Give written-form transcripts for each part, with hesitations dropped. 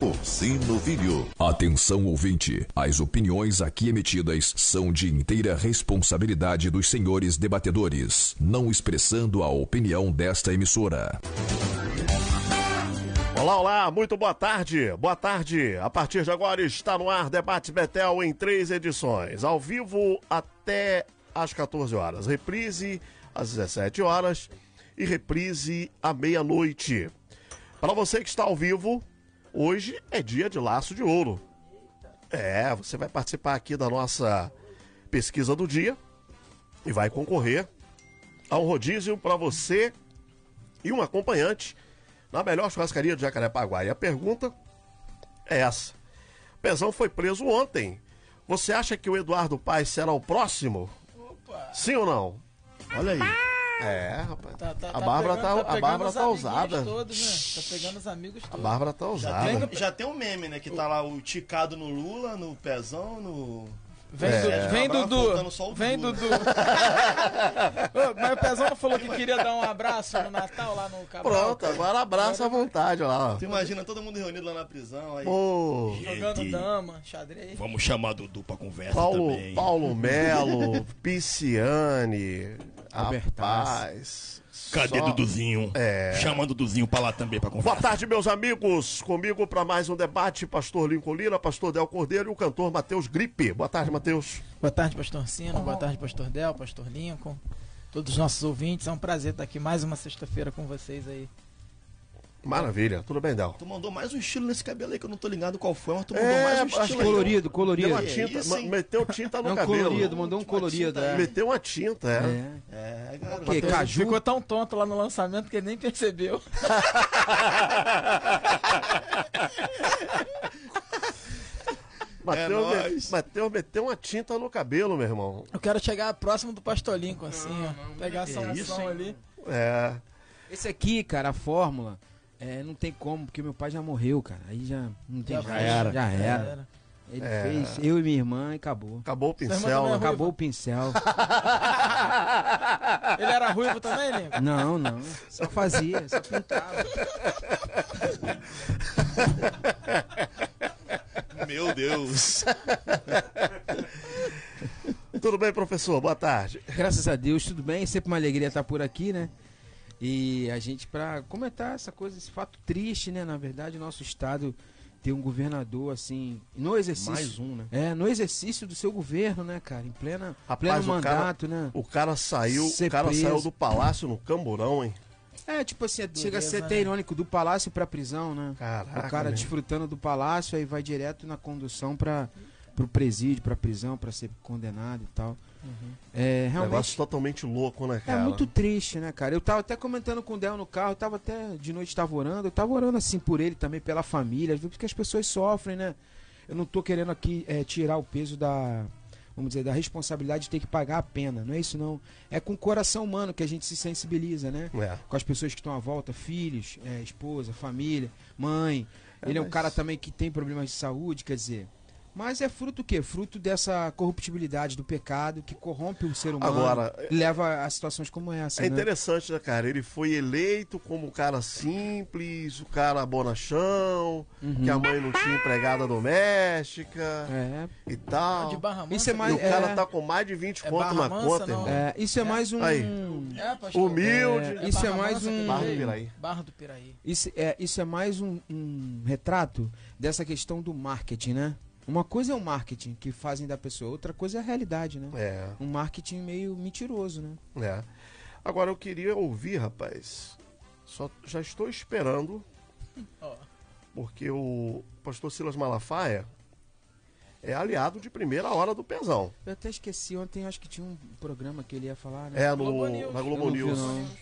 Orsino Filho. Atenção, ouvinte. As opiniões aqui emitidas são de inteira responsabilidade dos senhores debatedores, não expressando a opinião desta emissora. Olá, muito boa tarde. Boa tarde. A partir de agora está no ar Debate Betel em 3 edições. Ao vivo até às 14 horas. Reprise às 17 horas e reprise à meia-noite. Para você que está ao vivo, hoje é dia de Laço de Ouro. Você vai participar aqui da nossa pesquisa do dia e vai concorrer a um rodízio para você e um acompanhante na melhor churrascaria de Jacarepaguá. E a pergunta é essa. Pezão foi preso ontem. Você acha que o Eduardo Paes será o próximo? Opa. Sim ou não? Olha aí. Rapaz. A Bárbara tá ousada. Todos, né? Tá pegando os amigos todos. A Bárbara tá ousada. Já tem um meme, né? Que tá lá o ticado no Lula, no Pezão, no... Vem Dudu. Mas o Pezão não falou que queria dar um abraço no Natal lá no Cabral. Pronto, agora abraça à vontade lá. Tu imagina todo mundo reunido lá na prisão aí. Jogando dama, xadrez. Vamos chamar Dudu pra conversa também. Paulo Melo, Pisciane, rapaz. Cadê Duduzinho? Chama Duduzinho pra lá também pra conversar. Boa tarde, meus amigos. Comigo para mais um debate, pastor Lincoln Lira, pastor Del Cordeiro e o cantor Matheus Gripe. Boa tarde, Matheus. Boa tarde, pastor Cino. Boa tarde, pastor Del, pastor Lincoln. Todos os nossos ouvintes. É um prazer estar aqui mais uma sexta-feira com vocês aí. Maravilha. Tudo bem, Del? Tu mandou mais um estilo nesse cabelo aí que eu não tô ligado qual foi, mas tu mandou mais um estilo colorido, aí. colorido. Deu uma tinta, meteu tinta no cabelo. Colorido, mandou um colorido. Meteu uma tinta, garoto. Que, caju? Ficou tão tonto lá no lançamento que ele nem percebeu. Matheus meteu uma tinta no cabelo, meu irmão. Eu quero chegar próximo do pastor Lincoln, assim, ó. Pegar essa unção ali. Esse aqui, cara, a fórmula, não tem como, porque meu pai já morreu, cara. Aí já não tem jeito. Já era. Ele fez eu e minha irmã e acabou. Acabou o pincel, né? Acabou o pincel. Ele era ruivo também, Lincoln? Não. Só fazia, só pintava. Meu Deus. Tudo bem, professor? Boa tarde. Graças a Deus, tudo bem. Sempre uma alegria estar por aqui, né? E a gente, para comentar essa coisa, esse fato triste, né? Na verdade, o nosso estado tem um governador, assim, no exercício... Mais um, né? No exercício do seu governo, né, cara? Em pleno mandato, né? O cara saiu do palácio no Camburão, hein? Tipo assim, chega a ser até irônico, do palácio pra prisão, né? Caraca, o cara desfrutando do palácio, aí vai direto na condução pro presídio, pra prisão, pra ser condenado e tal. Realmente, negócio totalmente louco, né, cara? É muito triste, né, cara? Eu tava até comentando com o Del no carro, eu tava até de noite, eu tava orando assim por ele também, pela família, porque as pessoas sofrem, né? Eu não tô querendo aqui tirar o peso vamos dizer, da responsabilidade de ter que pagar a pena, não é isso não. É com o coração humano que a gente se sensibiliza, né? Com as pessoas que estão à volta, filhos, esposa, família, mãe. Ele é um cara também que tem problemas de saúde, quer dizer... Mas é fruto do quê? Fruto dessa corruptibilidade do pecado que corrompe o ser humano. Agora, e leva a situações como essa. Interessante, né, cara? Ele foi eleito como um cara simples, o cara bonachão, que a mãe não tinha empregada doméstica e tal. De Barra Mansa, isso é mais, e o cara tá com mais de 20 conto na conta, irmão. Isso é mais um... humilde. Isso é mais um... Barra do Piraí. Isso é mais um retrato dessa questão do marketing, né? Uma coisa é o marketing que fazem da pessoa, outra coisa é a realidade, né? Um marketing meio mentiroso, né? Agora eu queria ouvir, rapaz, já estou esperando, porque o pastor Silas Malafaia é aliado de primeira hora do Pezão. Eu até esqueci, ontem acho que tinha um programa que ele ia falar, né? Na Globo News.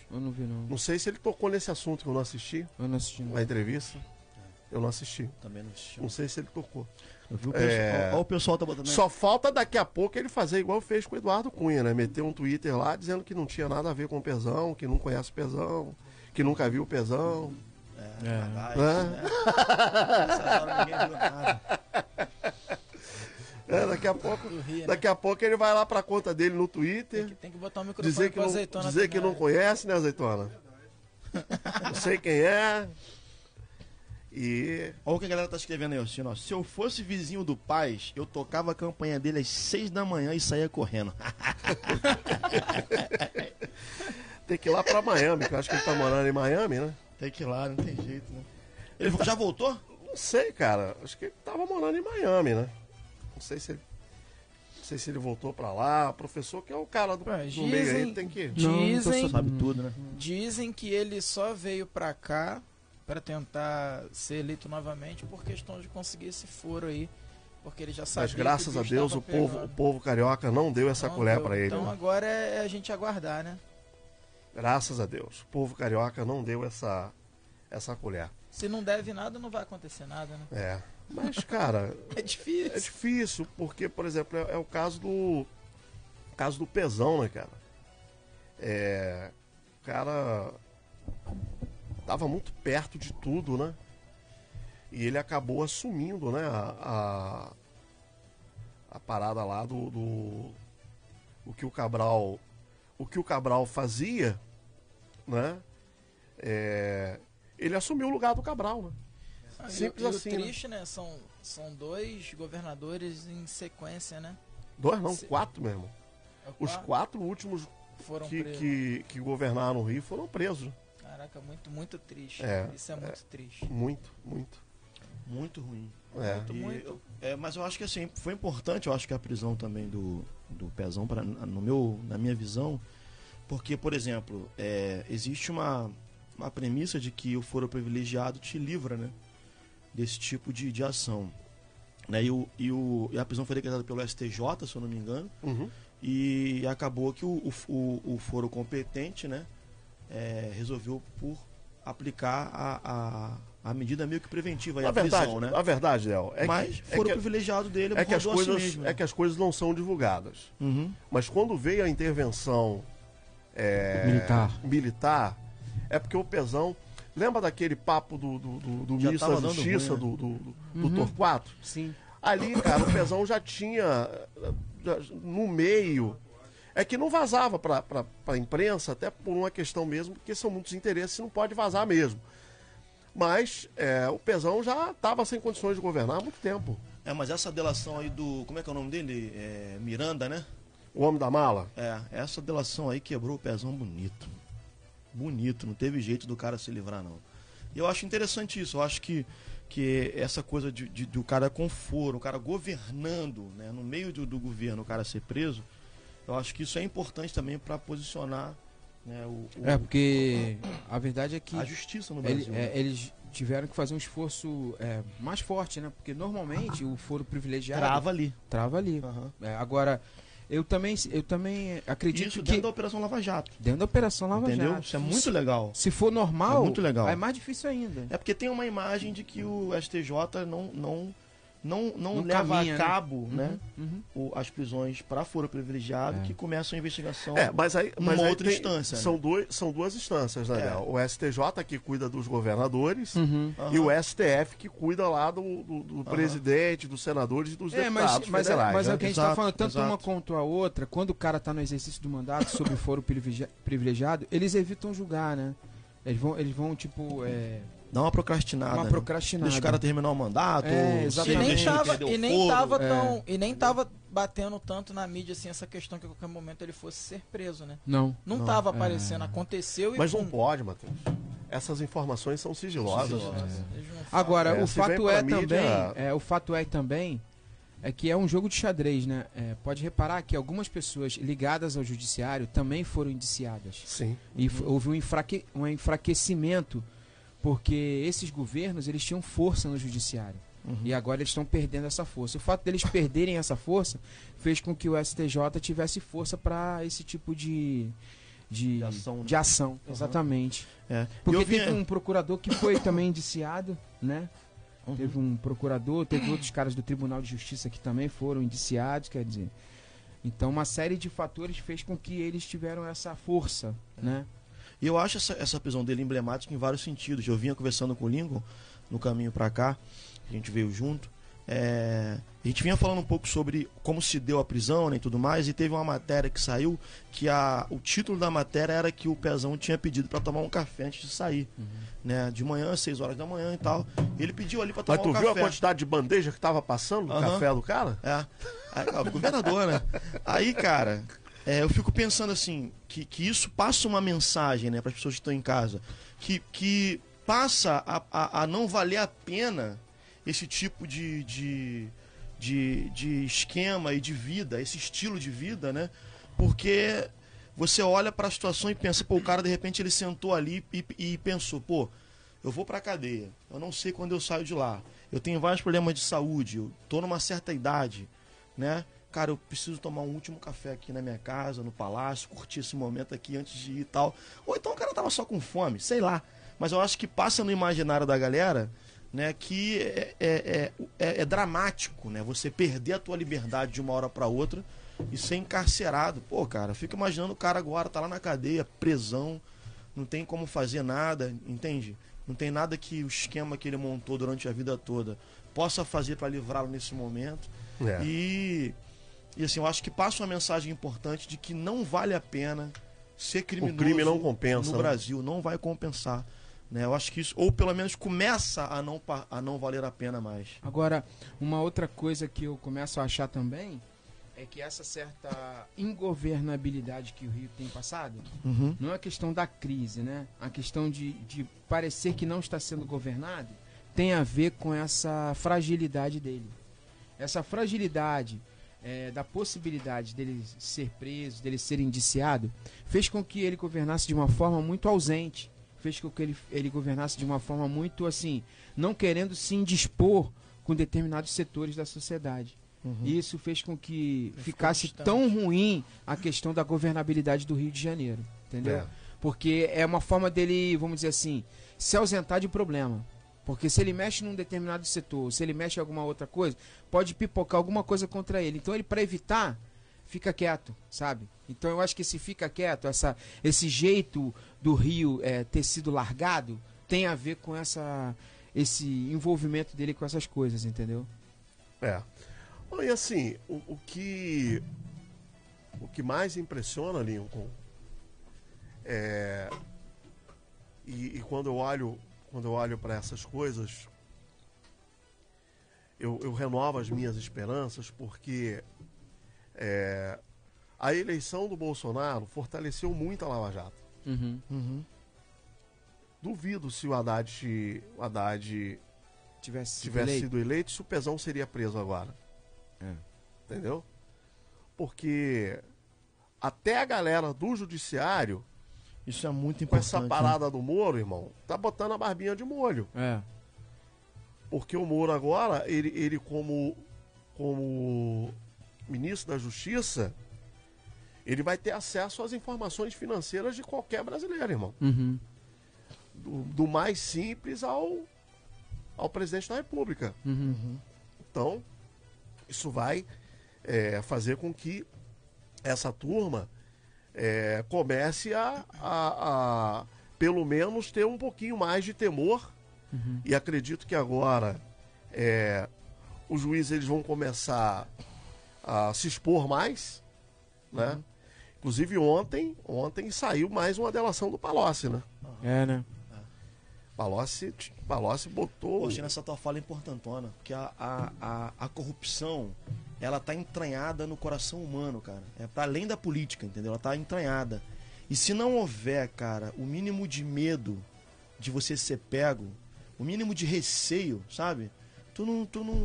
Eu não vi, não. Não sei se ele tocou nesse assunto que eu não assisti. Eu não assisti, não. Na entrevista. Eu não assisti. Também não assisti. Não sei se ele tocou. Olha o pessoal tá botando. Só falta daqui a pouco ele fazer igual fez com o Eduardo Cunha, né? Meter um Twitter lá dizendo que não tinha nada a ver com o Pezão, que não conhece o Pezão, que nunca viu o Pezão. Daqui a pouco ele vai lá pra conta dele no Twitter. Tem que botar o microfone dizer pra Azeitona. Dizer que não conhece, né, Azeitona? Não sei quem é. E Olha o que a galera tá escrevendo aí, assim, ó. Se eu fosse vizinho do Paz, eu tocava a campanha dele às 6 da manhã e saía correndo. tem que ir lá pra Miami, que eu acho que ele tá morando em Miami, né? Tem que ir lá, não tem jeito, né? Ele já voltou? Não sei, cara. Acho que ele tava morando em Miami, né? Não sei se ele voltou pra lá. O professor, que é o cara do meio aí, tem que... Dizem, Sabe tudo, né? dizem que ele só veio pra cá pra tentar ser eleito novamente por questão de conseguir esse foro aí. Porque ele já sabia. Mas graças que a Deus estava o pegando. povo carioca não deu essa Não colher deu. pra ele. Então né? agora é a gente aguardar, né? Graças a Deus. O povo carioca não deu essa colher. Se não deve nada, não vai acontecer nada, né? É. Mas, cara, É difícil. é difícil, porque, por exemplo, é o caso do Pezão, né, cara? O cara tava muito perto de tudo, né? E ele acabou assumindo, né, a parada lá do o que o Cabral fazia, né? Ele assumiu o lugar do Cabral, né? Simples e assim, o triste, né? São dois governadores em sequência, né? 2 não, 4 mesmo. Os 4 últimos foram presos. que governaram o Rio foram presos. Caraca, muito, muito triste. É, Isso é muito triste. Muito, muito. Muito ruim. É. Muito. Mas eu acho que assim, foi importante, eu acho que a prisão também do Pezão, na minha visão, porque, por exemplo, existe uma premissa de que o foro privilegiado te livra, né, desse tipo de ação. Né, e a prisão foi decretada pelo STJ, se eu não me engano, Uhum. e acabou que o foro competente, né, resolveu por aplicar a medida meio que preventiva, aí, a prisão, né? A verdade, Léo, Mas foro privilegiado dele é que as rodou a si coisas mesmo, é que as coisas não são divulgadas. Uhum. Mas quando veio a intervenção militar, é porque o Pezão... Lembra daquele papo do Já ministro tava da dando Justiça, ruim, do Torquato? Sim. Ali, cara, o Pezão já tinha no meio... É que não vazava para a imprensa, até por uma questão mesmo, porque são muitos interesses e não pode vazar mesmo. Mas o Pezão já estava sem condições de governar há muito tempo. Mas essa delação aí do... Como é que é o nome dele? Miranda, né? O homem da mala? Essa delação aí quebrou o Pezão bonito. Bonito, não teve jeito do cara se livrar, não. E eu acho interessante isso. Eu acho que essa coisa do cara com foro, o cara governando, né, no meio do governo, o cara ser preso, eu acho que isso é importante também para posicionar, né, porque a verdade é que a justiça no Brasil. né? eles tiveram que fazer um esforço mais forte, né? Porque normalmente o foro privilegiado Trava ali. Uhum. Agora, eu também acredito Isso que dentro da Operação Lava Jato. dentro da Operação Lava Entendeu? Jato. Isso é muito legal. Se for normal, É muito legal. é mais difícil ainda. É porque tem uma imagem de que o STJ não leva caminha, a cabo, né, Uhum. as prisões para foro privilegiado, que começa a investigação Mas aí outra tem- instância. São duas instâncias, né, Léo? O STJ que cuida dos governadores Uhum. e o STF que cuida lá do presidente, dos senadores e dos deputados federais. mas é né? o que a gente está Exato, falando, tanto exato. uma quanto a outra, quando o cara está no exercício do mandato sob o foro privilegiado, eles evitam julgar, né? Eles vão tipo, Dá uma procrastinada. uma né? procrastinada. Deixa o cara terminar o mandato. Exatamente. E nem tava batendo tanto na mídia assim essa questão que a qualquer momento ele fosse ser preso, né? Não. Não tava aparecendo, aconteceu e Mas não pum. pode, Matheus. Essas informações são sigilosas. Eles não falam. Agora, o se vem fato pra é mídia- também, o fato é também é que é um jogo de xadrez, né? Pode reparar que algumas pessoas ligadas ao judiciário também foram indiciadas. Sim. E houve um enfraquecimento, porque esses governos eles tinham força no judiciário. E agora eles estão perdendo essa força. O fato deles perderem essa força fez com que o STJ tivesse força para esse tipo de ação, né? de ação. Exatamente. E Porque eu vi- teve um procurador que foi também indiciado, né? Teve um procurador, teve outros caras do Tribunal de Justiça que também foram indiciados, quer dizer. Então uma série de fatores fez com que eles tiveram essa força, né? E eu acho essa prisão dele emblemática em vários sentidos. Eu vinha conversando com o Lincoln no caminho para cá, a gente veio junto. A gente vinha falando um pouco sobre como se deu a prisão, né, e tudo mais, e teve uma matéria que saiu que o título da matéria era que o Pezão tinha pedido para tomar um café antes de sair, né, de manhã, 6 horas da manhã e tal. Ele pediu ali para tomar um café. Mas tu viu a quantidade de bandeja que tava passando no café do cara? O governador, né? Aí, cara, eu fico pensando assim, que isso passa uma mensagem, né, para as pessoas que estão em casa, que passa a não valer a pena esse tipo de esquema e de vida, esse estilo de vida, né? Porque você olha para a situação e pensa, pô, o cara de repente ele sentou ali e pensou, pô, eu vou pra cadeia, eu não sei quando eu saio de lá, eu tenho vários problemas de saúde, eu tô numa certa idade, né? Cara, eu preciso tomar um último café aqui na minha casa, no palácio, curtir esse momento aqui antes de ir e tal. Ou então o cara tava só com fome, sei lá. Mas eu acho que passa no imaginário da galera, né, que é dramático, né? Você perder a tua liberdade de uma hora para outra e ser encarcerado. Pô, cara, fica imaginando o cara agora tá lá na cadeia, prisão, não tem como fazer nada, entende? Não tem nada que o esquema que ele montou durante a vida toda possa fazer para livrá-lo nesse momento. E assim, eu acho que passa uma mensagem importante de que não vale a pena ser criminoso. O crime não compensa no Brasil, não vai compensar. Né, eu acho que isso, ou pelo menos começa a não valer a pena mais. Agora, uma outra coisa que eu começo a achar também é que essa certa ingovernabilidade que o Rio tem passado, não é a questão da crise, né? A questão de parecer que não está sendo governado tem a ver com essa fragilidade dele. Essa fragilidade da possibilidade dele ser preso, dele ser indiciado, fez com que ele governasse de uma forma muito ausente. Fez com que ele governasse de uma forma muito assim, não querendo se indispor com determinados setores da sociedade. E isso fez com que ficasse tão ruim a questão da governabilidade do Rio de Janeiro, entendeu? Porque é uma forma dele, vamos dizer assim, se ausentar de problema. Porque se ele mexe num determinado setor, se ele mexe em alguma outra coisa, pode pipocar alguma coisa contra ele. Então ele, para evitar, fica quieto, sabe? Então eu acho que esse fica quieto, esse jeito do Rio ter sido largado, tem a ver com esse envolvimento dele com essas coisas, entendeu? E assim, o que mais impressiona, Lincoln, e quando eu olho para essas coisas, eu renovo as minhas esperanças, porque a eleição do Bolsonaro fortaleceu muito a Lava Jato. Duvido se o Haddad tivesse sido eleito, se o Pezão seria preso agora. Entendeu? Porque até a galera do judiciário, isso é muito com importante. essa parada do Moro, irmão, tá botando a barbinha de molho. Porque o Moro agora, ele como ministro da Justiça, ele vai ter acesso às informações financeiras de qualquer brasileiro, irmão. Do mais simples ao presidente da República. Então, isso vai fazer com que essa turma comece a pelo menos ter um pouquinho mais de temor. E acredito que agora os juízes eles vão começar a se expor mais, né? Inclusive ontem saiu mais uma delação do Palocci, né? Né? Palocci botou... Poxa, nessa tua fala é importantona, porque a corrupção, ela tá entranhada no coração humano, cara. É para além da política, entendeu? Ela tá entranhada. E se não houver, cara, o mínimo de medo de você ser pego, o mínimo de receio, sabe?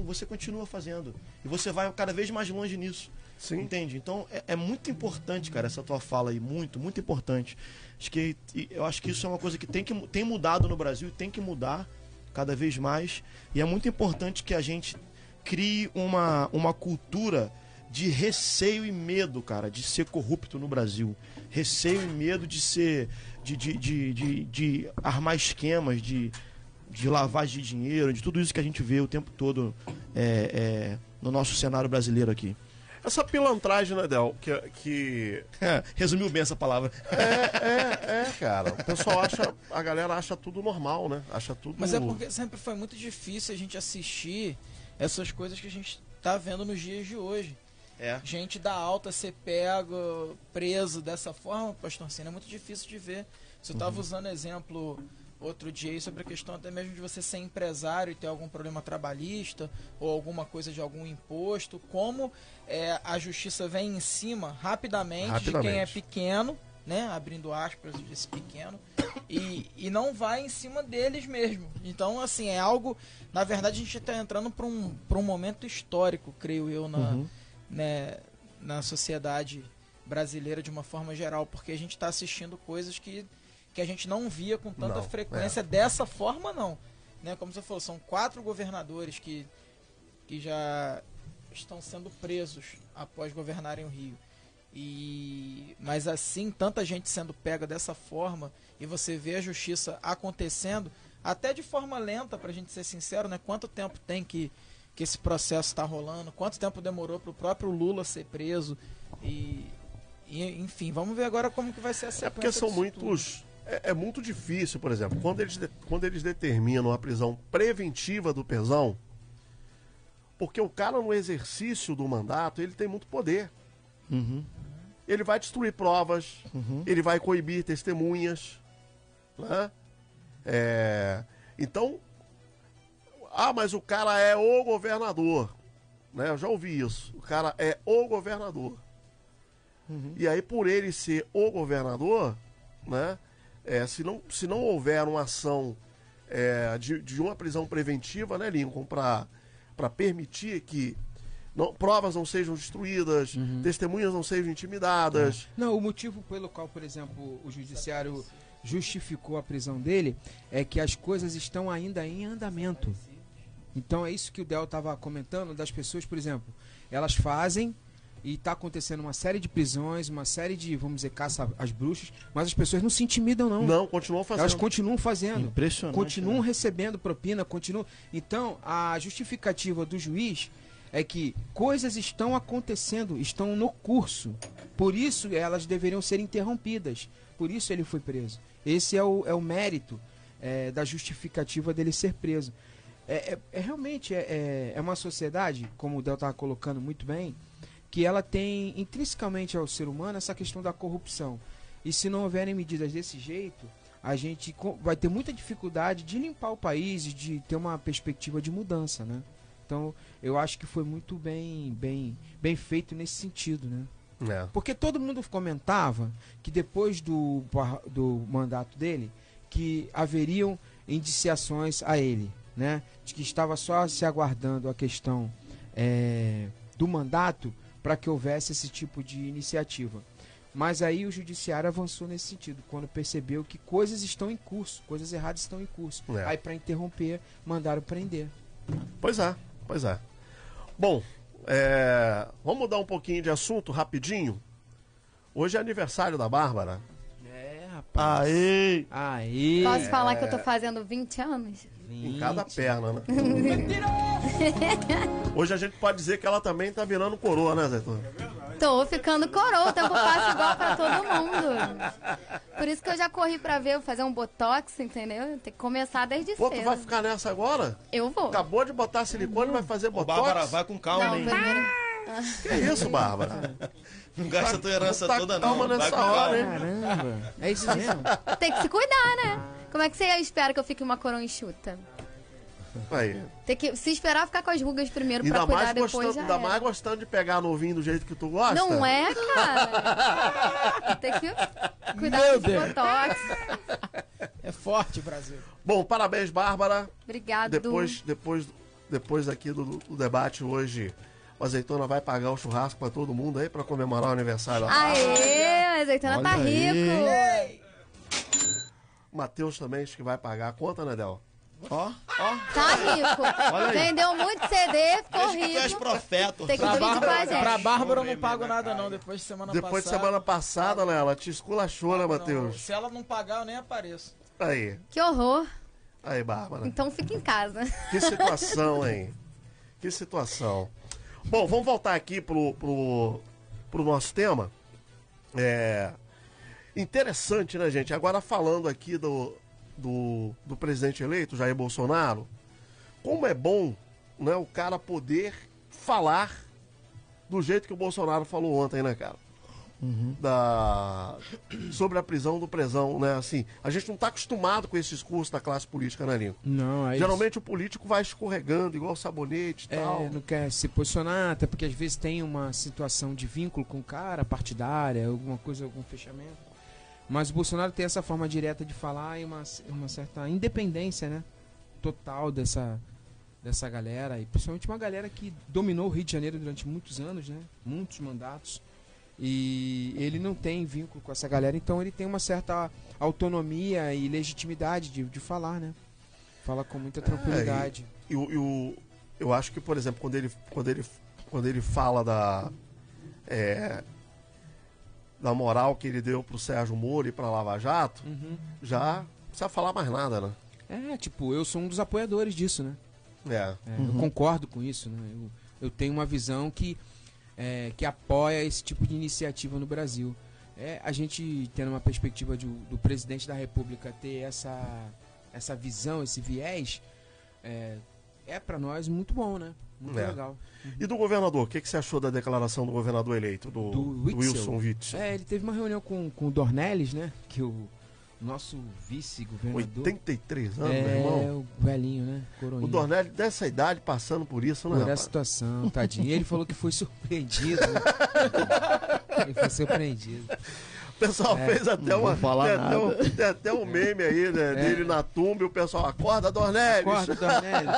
Você continua fazendo. E você vai cada vez mais longe nisso. Sim. Entende? Então é muito importante, cara, essa tua fala aí, muito, muito importante. Eu acho que isso é uma coisa que tem mudado no Brasil e tem que mudar cada vez mais. E é muito importante que a gente crie uma cultura de receio e medo, cara, de ser corrupto no Brasil. Receio e medo de ser. de armar esquemas, de lavagem de dinheiro, de tudo isso que a gente vê o tempo todo no nosso cenário brasileiro aqui. Essa pilantragem, né, Del? Que... resumiu bem essa palavra. Cara. O pessoal a galera acha tudo normal, né? Acha tudo... Mas é porque sempre foi muito difícil a gente assistir essas coisas que a gente está vendo nos dias de hoje. É. Gente da alta ser pego, preso dessa forma, pastor Cine, é muito difícil de ver. Você estava usando exemplo outro dia aí sobre a questão até mesmo de você ser empresário e ter algum problema trabalhista ou alguma coisa de algum imposto, como a justiça vem em cima rapidamente de quem é pequeno, né, abrindo aspas desse pequeno, e não vai em cima deles mesmo. Então, assim, é algo, na verdade, a gente está entrando para um momento histórico, creio eu, na sociedade brasileira de uma forma geral, porque a gente está assistindo coisas que a gente não via com tanta frequência dessa forma, não. Né? Como você falou, são 4 governadores que já estão sendo presos após governarem o Rio. Mas assim, tanta gente sendo pega dessa forma, e você vê a justiça acontecendo, até de forma lenta, pra gente ser sincero, né? Quanto tempo tem que esse processo está rolando, quanto tempo demorou para o próprio Lula ser preso, enfim, vamos ver agora como que vai ser a sequência. Porque são muitos... É muito difícil, por exemplo, quando eles determinam a prisão preventiva do Pezão, porque o cara no exercício do mandato, ele tem muito poder. Ele vai destruir provas, ele vai coibir testemunhas, né? Então, mas o cara é o governador, né? Eu já ouvi isso. O cara é o governador. E aí, por ele ser o governador, né? Se não houver uma ação de uma prisão preventiva, né, Lincoln, para permitir que provas não sejam destruídas, testemunhas não sejam intimidadas. Não, o motivo pelo qual, por exemplo, o judiciário justificou a prisão dele é que as coisas estão ainda em andamento. Então é isso que o Del estava comentando, das pessoas, por exemplo, elas fazem e está acontecendo uma série de prisões, uma série de, vamos dizer, caça às bruxas, mas as pessoas não se intimidam, não. Não, continuam fazendo. Elas continuam fazendo. Impressionante. Continuam recebendo propina, continuam. Então, a justificativa do juiz é que coisas estão acontecendo, estão no curso. Por isso, elas deveriam ser interrompidas. Por isso ele foi preso. Esse é o mérito da justificativa dele ser preso. Realmente é uma sociedade, como o Del estava colocando muito bem, que ela tem intrinsecamente ao ser humano essa questão da corrupção. E se não houverem medidas desse jeito, a gente vai ter muita dificuldade de limpar o país e de ter uma perspectiva de mudança, né? Então, eu acho que foi muito bem feito nesse sentido, né? Porque todo mundo comentava que depois do mandato dele, que haveriam indiciações a ele, né? De que estava só se aguardando a questão do mandato para que houvesse esse tipo de iniciativa. Mas aí o judiciário avançou nesse sentido, quando percebeu que coisas estão em curso, coisas erradas estão em curso. Aí, para interromper, mandaram prender. Pois é. Bom, vamos mudar um pouquinho de assunto rapidinho. Hoje é aniversário da Bárbara. Rapaz. Aê! Posso falar que eu tô fazendo 20 anos? Em cada perna, né? Hoje a gente pode dizer que ela também tá virando coroa, né, Zé? Tô ficando coroa, o tempo passa igual pra todo mundo. Por isso que eu já corri pra ver, fazer um botox, entendeu? Tem que começar desde Pô, cedo. tu vai ficar nessa agora? Eu vou. Acabou de botar silicone, vai fazer botox? Bárbara, vai com calma, Não, hein? primeiro... Que isso, Bárbara? Não gasta tua herança Tá toda, não. calma Vai nessa com hora, calma. hein? Caramba, é isso mesmo? Tem que se cuidar, né? Como é que você espera que eu fique uma coroa enxuta? Aí. Tem que se esperar ficar com as rugas primeiro Ainda pra cuidar, mais, depois ainda mais gostando de pegar novinho do jeito que tu gosta. Não é, cara? Tem que cuidar dos botox. É forte, Brasil. Bom, parabéns, Bárbara. Obrigado. Depois aqui do debate hoje, o Azeitona vai pagar o churrasco pra todo mundo aí, pra comemorar o aniversário. Aê, a azeitona tá rico. Matheus também acho que vai pagar a conta, né, Del? Ó. Tá rico. Vendeu muito CD, ficou Tu és rico. profeta. Tem que dividir com a gente. Pra Bárbara eu não pago nada não, depois de semana Depois de passada. semana passada, né, ela te esculachou, né, Não, Matheus? se ela não pagar, eu nem apareço. Aí, Que horror. Bárbara. Então fica em casa. Que situação, hein? Que situação. Bom, vamos voltar aqui pro nosso tema. Interessante, né, gente? Agora falando aqui do presidente eleito, Jair Bolsonaro, como é bom né, o cara poder falar do jeito que o Bolsonaro falou ontem, né, cara? Sobre a prisão do presão, né? Assim, a gente não está acostumado com esse discurso da classe política, né, Lincoln? Não, é Geralmente o político vai escorregando, igual sabonete e tal. não quer se posicionar, até porque às vezes tem uma situação de vínculo com o cara, partidária, alguma coisa, algum fechamento. Mas o Bolsonaro tem essa forma direta de falar e uma certa independência, né? Total dessa galera, e principalmente uma galera que dominou o Rio de Janeiro durante muitos anos, né? Muitos mandatos. E ele não tem vínculo com essa galera, então ele tem uma certa autonomia e legitimidade de falar, né? Fala com muita tranquilidade. Eu acho que, por exemplo, quando ele fala da moral que ele deu pro Sérgio Moro e pra Lava Jato, já não precisa falar mais nada, né? Eu sou um dos apoiadores disso, né? Eu concordo com isso, né? Eu tenho uma visão que apoia esse tipo de iniciativa no Brasil. A gente tendo uma perspectiva do presidente da República ter essa visão, esse viés, para nós muito bom, né? Muito legal. E do governador, o que você achou da declaração do governador eleito, do Wilson Witzel? Ele teve uma reunião com o Dornelles, né? Que o nosso vice-governador... 83 anos, meu irmão. O velhinho, né? Coroinha. O Dornelles, dessa idade, passando por isso, né, Por essa situação, tadinho. Ele falou que foi surpreendido. Ele foi surpreendido. O pessoal fez até tem até um meme aí, né, dele na tumba e o pessoal acorda, Dornelles. Acorda, Dornelles.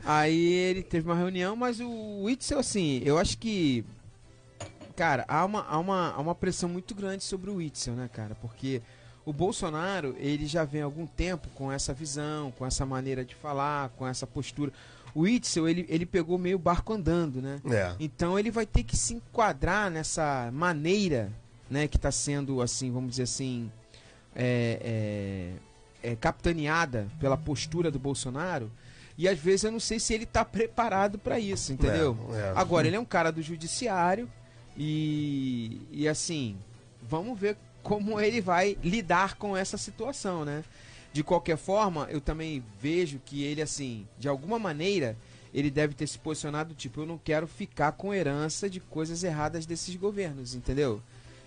Aí ele teve uma reunião, mas o Witzel, assim, eu acho que... Cara, há uma pressão muito grande sobre o Witzel, né, cara? Porque o Bolsonaro, ele já vem há algum tempo com essa visão, com essa maneira de falar, com essa postura. O Witzel, ele pegou meio barco andando, né? Então ele vai ter que se enquadrar nessa maneira, né, que está sendo, assim, vamos dizer assim, capitaneada pela postura do Bolsonaro. E às vezes eu não sei se ele está preparado para isso, entendeu? Agora, ele é um cara do judiciário. E assim, vamos ver como ele vai lidar com essa situação, né? De qualquer forma, eu também vejo que ele, assim, de alguma maneira, ele deve ter se posicionado, tipo, eu não quero ficar com herança de coisas erradas desses governos, entendeu?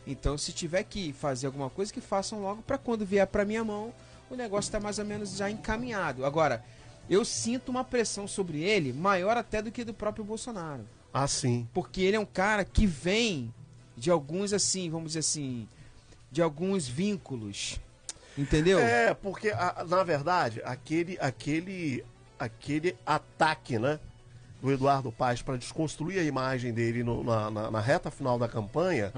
Então, se tiver que fazer alguma coisa, que façam logo para quando vier para minha mão, o negócio tá mais ou menos já encaminhado. Agora, eu sinto uma pressão sobre ele maior até do que do próprio Bolsonaro. Ah, sim. Porque ele é um cara que vem de alguns, assim, vamos dizer assim, de alguns vínculos, entendeu? Porque, na verdade, aquele ataque, né, do Eduardo Paes para desconstruir a imagem dele na reta final da campanha,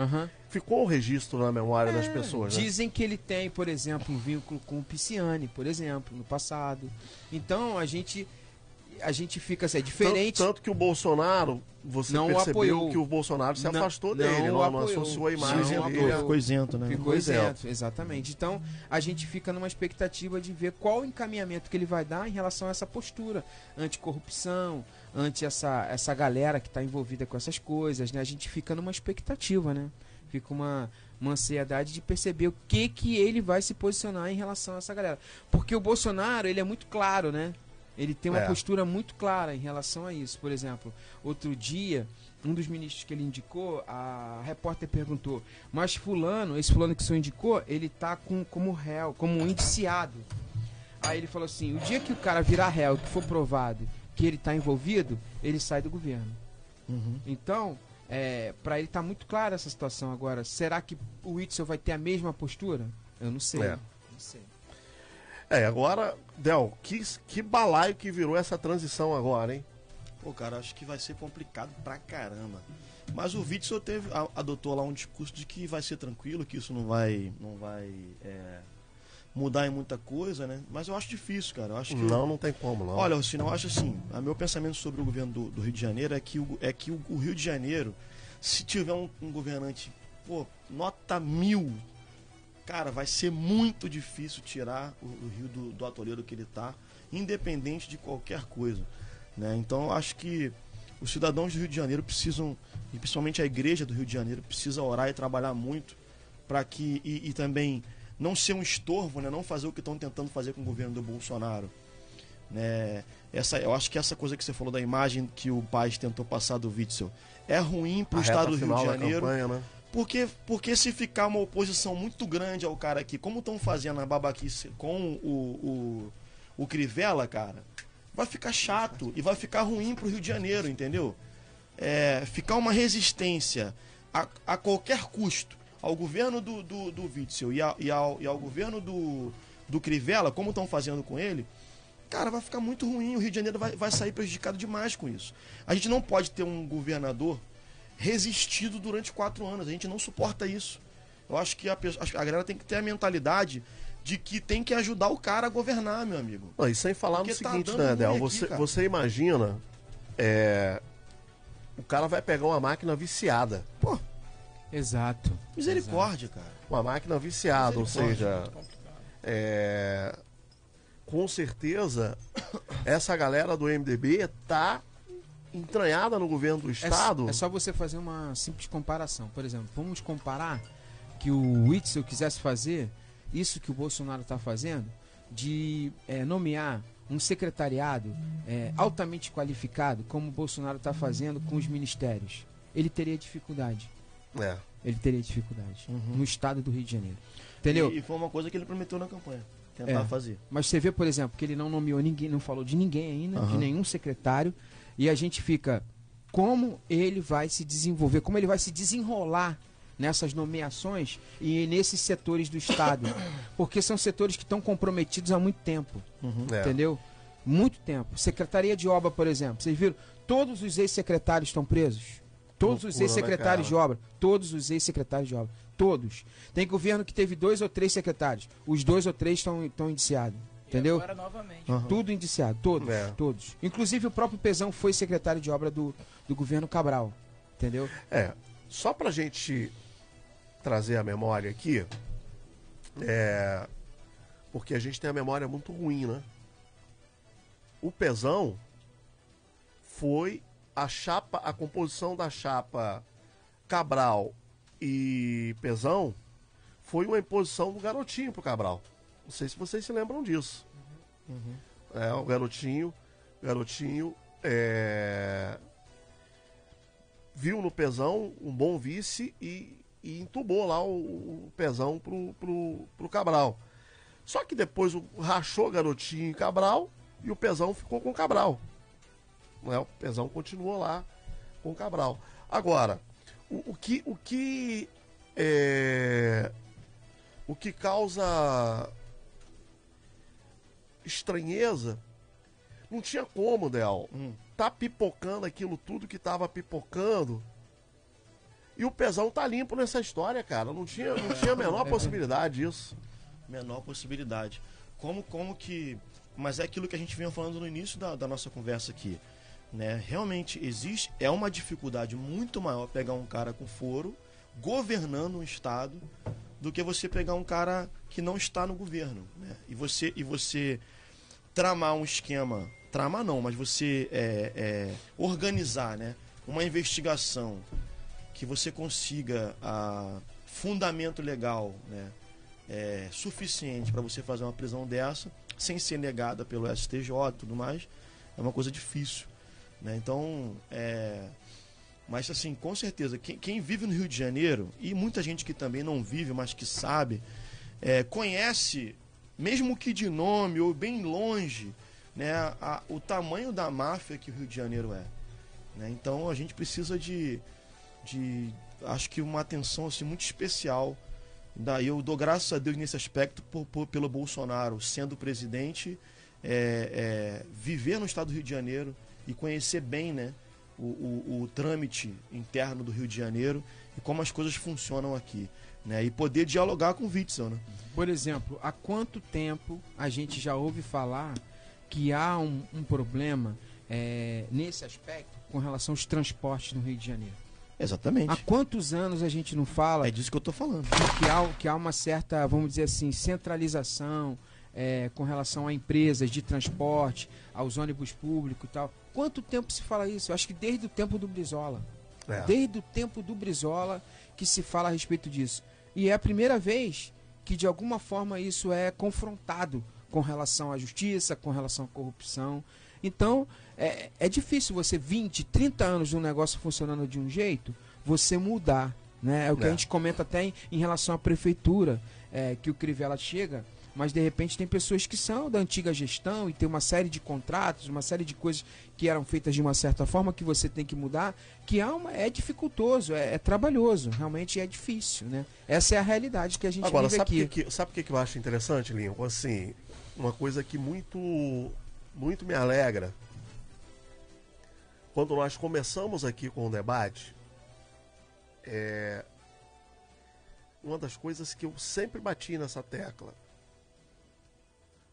ficou o registro na memória das pessoas, né? Dizem que ele tem, por exemplo, um vínculo com o Pisciani, por exemplo, no passado. Então, a gente fica assim, é diferente. Tanto que o Bolsonaro, você não percebeu apoiou. Que o Bolsonaro se afastou dele, não associou a imagem dele. Ficou isento, né? Ficou isento, exatamente. Então, a gente fica numa expectativa de ver qual o encaminhamento que ele vai dar em relação a essa postura anticorrupção, ante essa galera que está envolvida com essas coisas, né? A gente fica numa expectativa, né? Fica uma ansiedade de perceber o que ele vai se posicionar em relação a essa galera. Porque o Bolsonaro, ele é muito claro, né? Ele tem uma postura muito clara em relação a isso. Por exemplo, outro dia, um dos ministros que ele indicou, a repórter perguntou, mas esse fulano que o senhor indicou, ele está como réu, como indiciado. Aí ele falou assim, o dia que o cara virar réu, que for provado que ele está envolvido, ele sai do governo. Então, para ele está muito clara essa situação. Agora, será que o Witzel vai ter a mesma postura? Eu não sei. Não sei. Agora, Del, que balaio que virou essa transição agora, hein? Pô, cara, acho que vai ser complicado pra caramba. Mas o Witzel adotou lá um discurso de que vai ser tranquilo, que isso não vai mudar em muita coisa, né? Mas eu acho difícil, cara. Eu acho que não tem como, não. Olha, Alcino, eu acho assim, meu pensamento sobre o governo do Rio de Janeiro é que o Rio de Janeiro, se tiver um governante, nota 1000, cara, vai ser muito difícil tirar o Rio do atoleiro que ele está, independente de qualquer coisa, né? Então eu acho que os cidadãos do Rio de Janeiro precisam, e principalmente a igreja do Rio de Janeiro, precisa orar e trabalhar muito para que, e também não ser um estorvo, né? Não fazer o que estão tentando fazer com o governo do Bolsonaro, né? Eu acho que essa coisa que você falou da imagem que o Paes tentou passar do Witzel é ruim para o estado do Rio de Janeiro. Campanha, né? Porque se ficar uma oposição muito grande ao cara aqui, como estão fazendo a babaquice com o Crivella, cara, vai ficar chato e vai ficar ruim pro Rio de Janeiro, entendeu? Ficar uma resistência a qualquer custo ao governo do Witzel e ao governo do Crivella, como estão fazendo com ele, cara, vai ficar muito ruim. O Rio de Janeiro vai sair prejudicado demais com isso. A gente não pode ter um governador resistido durante 4 anos. A gente não suporta isso. Eu acho que a galera tem que ter a mentalidade de que tem que ajudar o cara a governar, meu amigo. Não, e sem falar Porque no seguinte, né, Del? Você imagina, o cara vai pegar uma máquina viciada. Pô, Exato. misericórdia, cara. Uma máquina viciada, ou seja, com certeza essa galera do MDB tá entranhada no governo do estado. É só você fazer uma simples comparação. Por exemplo, vamos comparar que o Witzel quisesse fazer isso que o Bolsonaro está fazendo, de nomear um secretariado altamente qualificado, como o Bolsonaro está fazendo com os ministérios. Ele teria dificuldade. Ele teria dificuldade no estado do Rio de Janeiro. Entendeu? E foi uma coisa que ele prometeu na campanha. Tentar fazer. Mas você vê, por exemplo, que ele não nomeou ninguém, não falou de ninguém ainda, de nenhum secretário, e a gente fica, como ele vai se desenvolver, como ele vai se desenrolar nessas nomeações e nesses setores do Estado. Porque são setores que estão comprometidos há muito tempo. Entendeu? Muito tempo. Secretaria de Obra, por exemplo. Vocês viram? Todos os ex-secretários estão presos. Todos os ex-secretários de obra. Todos os ex-secretários de obra. Todos. Tem governo que teve 2 ou 3 secretários. Os 2 ou 3 estão indiciados. Entendeu? E agora novamente. Tudo indiciado. Todos. Todos. Inclusive o próprio Pezão foi secretário de obra do governo Cabral. Entendeu? Só pra gente trazer a memória aqui, porque a gente tem a memória muito ruim, né? O Pezão foi a composição da chapa Cabral e Pezão foi uma imposição do Garotinho pro Cabral. Não sei se vocês se lembram disso. O Garotinho viu no Pezão um bom vice e entubou lá o Pezão pro Cabral. Só que depois rachou Garotinho e Cabral e o Pezão ficou com o Cabral. O Pezão continuou lá com o Cabral. Agora, o que causa estranheza, não tinha como, Del. Tá pipocando aquilo tudo que tava pipocando. E o Pezão tá limpo nessa história, cara. Não tinha a menor possibilidade disso. Menor possibilidade. Como que... Mas é aquilo que a gente vinha falando no início da nossa conversa aqui. Né? Realmente existe... É uma dificuldade muito maior pegar um cara com foro, governando um estado, do que você pegar um cara que não está no governo. Né? E você tramar um esquema... Tramar não, mas você organizar, né? Uma investigação que você consiga fundamento legal, né? Suficiente para você fazer uma prisão dessa, sem ser negada pelo STJ e tudo mais, é uma coisa difícil. Né? Então, mas assim, com certeza, quem vive no Rio de Janeiro, e muita gente que também não vive, mas que sabe, conhece, mesmo que de nome ou bem longe, né, o tamanho da máfia que o Rio de Janeiro é. Né? Então a gente precisa de acho que uma atenção assim, muito especial. Eu dou graças a Deus nesse aspecto pelo Bolsonaro sendo presidente, viver no estado do Rio de Janeiro e conhecer bem, né, o trâmite interno do Rio de Janeiro e como as coisas funcionam aqui. Né, e poder dialogar com o Witzel. Né? Por exemplo, há quanto tempo a gente já ouve falar que há um problema nesse aspecto com relação aos transportes no Rio de Janeiro? Exatamente. Há quantos anos a gente não fala... É disso que eu estou falando. Que há uma certa, vamos dizer assim, centralização com relação a empresas de transporte, aos ônibus públicos e tal. Quanto tempo se fala isso? Eu acho que desde o tempo do Brizola. Desde o tempo do Brizola que se fala a respeito disso. E é a primeira vez que, de alguma forma, isso é confrontado com relação à justiça, com relação à corrupção. Então, é difícil você, 20, 30 anos de um negócio funcionando de um jeito, você mudar. Né? É o que a gente comenta até em relação à prefeitura, que o Crivella chega, mas de repente tem pessoas que são da antiga gestão e tem uma série de contratos, uma série de coisas que eram feitas de uma certa forma que você tem que mudar, que é dificultoso, é trabalhoso, realmente é difícil, né? Essa é a realidade que a gente vive aqui. Sabe o que eu acho interessante, Lincoln? Assim, uma coisa que muito me alegra, quando nós começamos aqui com o debate, uma das coisas que eu sempre bati nessa tecla: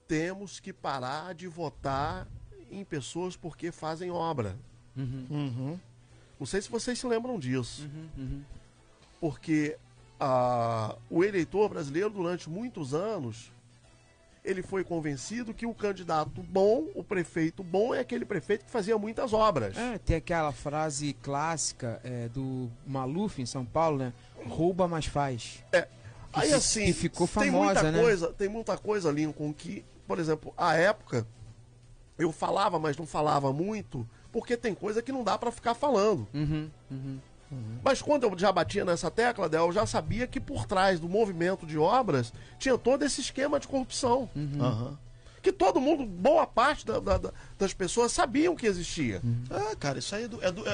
temos que parar de votar em pessoas porque fazem obra. Não sei se vocês se lembram disso. Porque o eleitor brasileiro, durante muitos anos, ele foi convencido que o candidato bom, o prefeito bom, é aquele prefeito que fazia muitas obras. Tem aquela frase clássica do Maluf, em São Paulo, né? Rouba, mas faz. Aí assim, que ficou famosa, né? Tem muita coisa, Lincoln, que, por exemplo, à época, eu falava, mas não falava muito, porque tem coisa que não dá pra ficar falando. Mas quando eu já batia nessa tecla, eu já sabia que por trás do movimento de obras tinha todo esse esquema de corrupção. Que todo mundo, boa parte das pessoas sabiam que existia. Cara, isso aí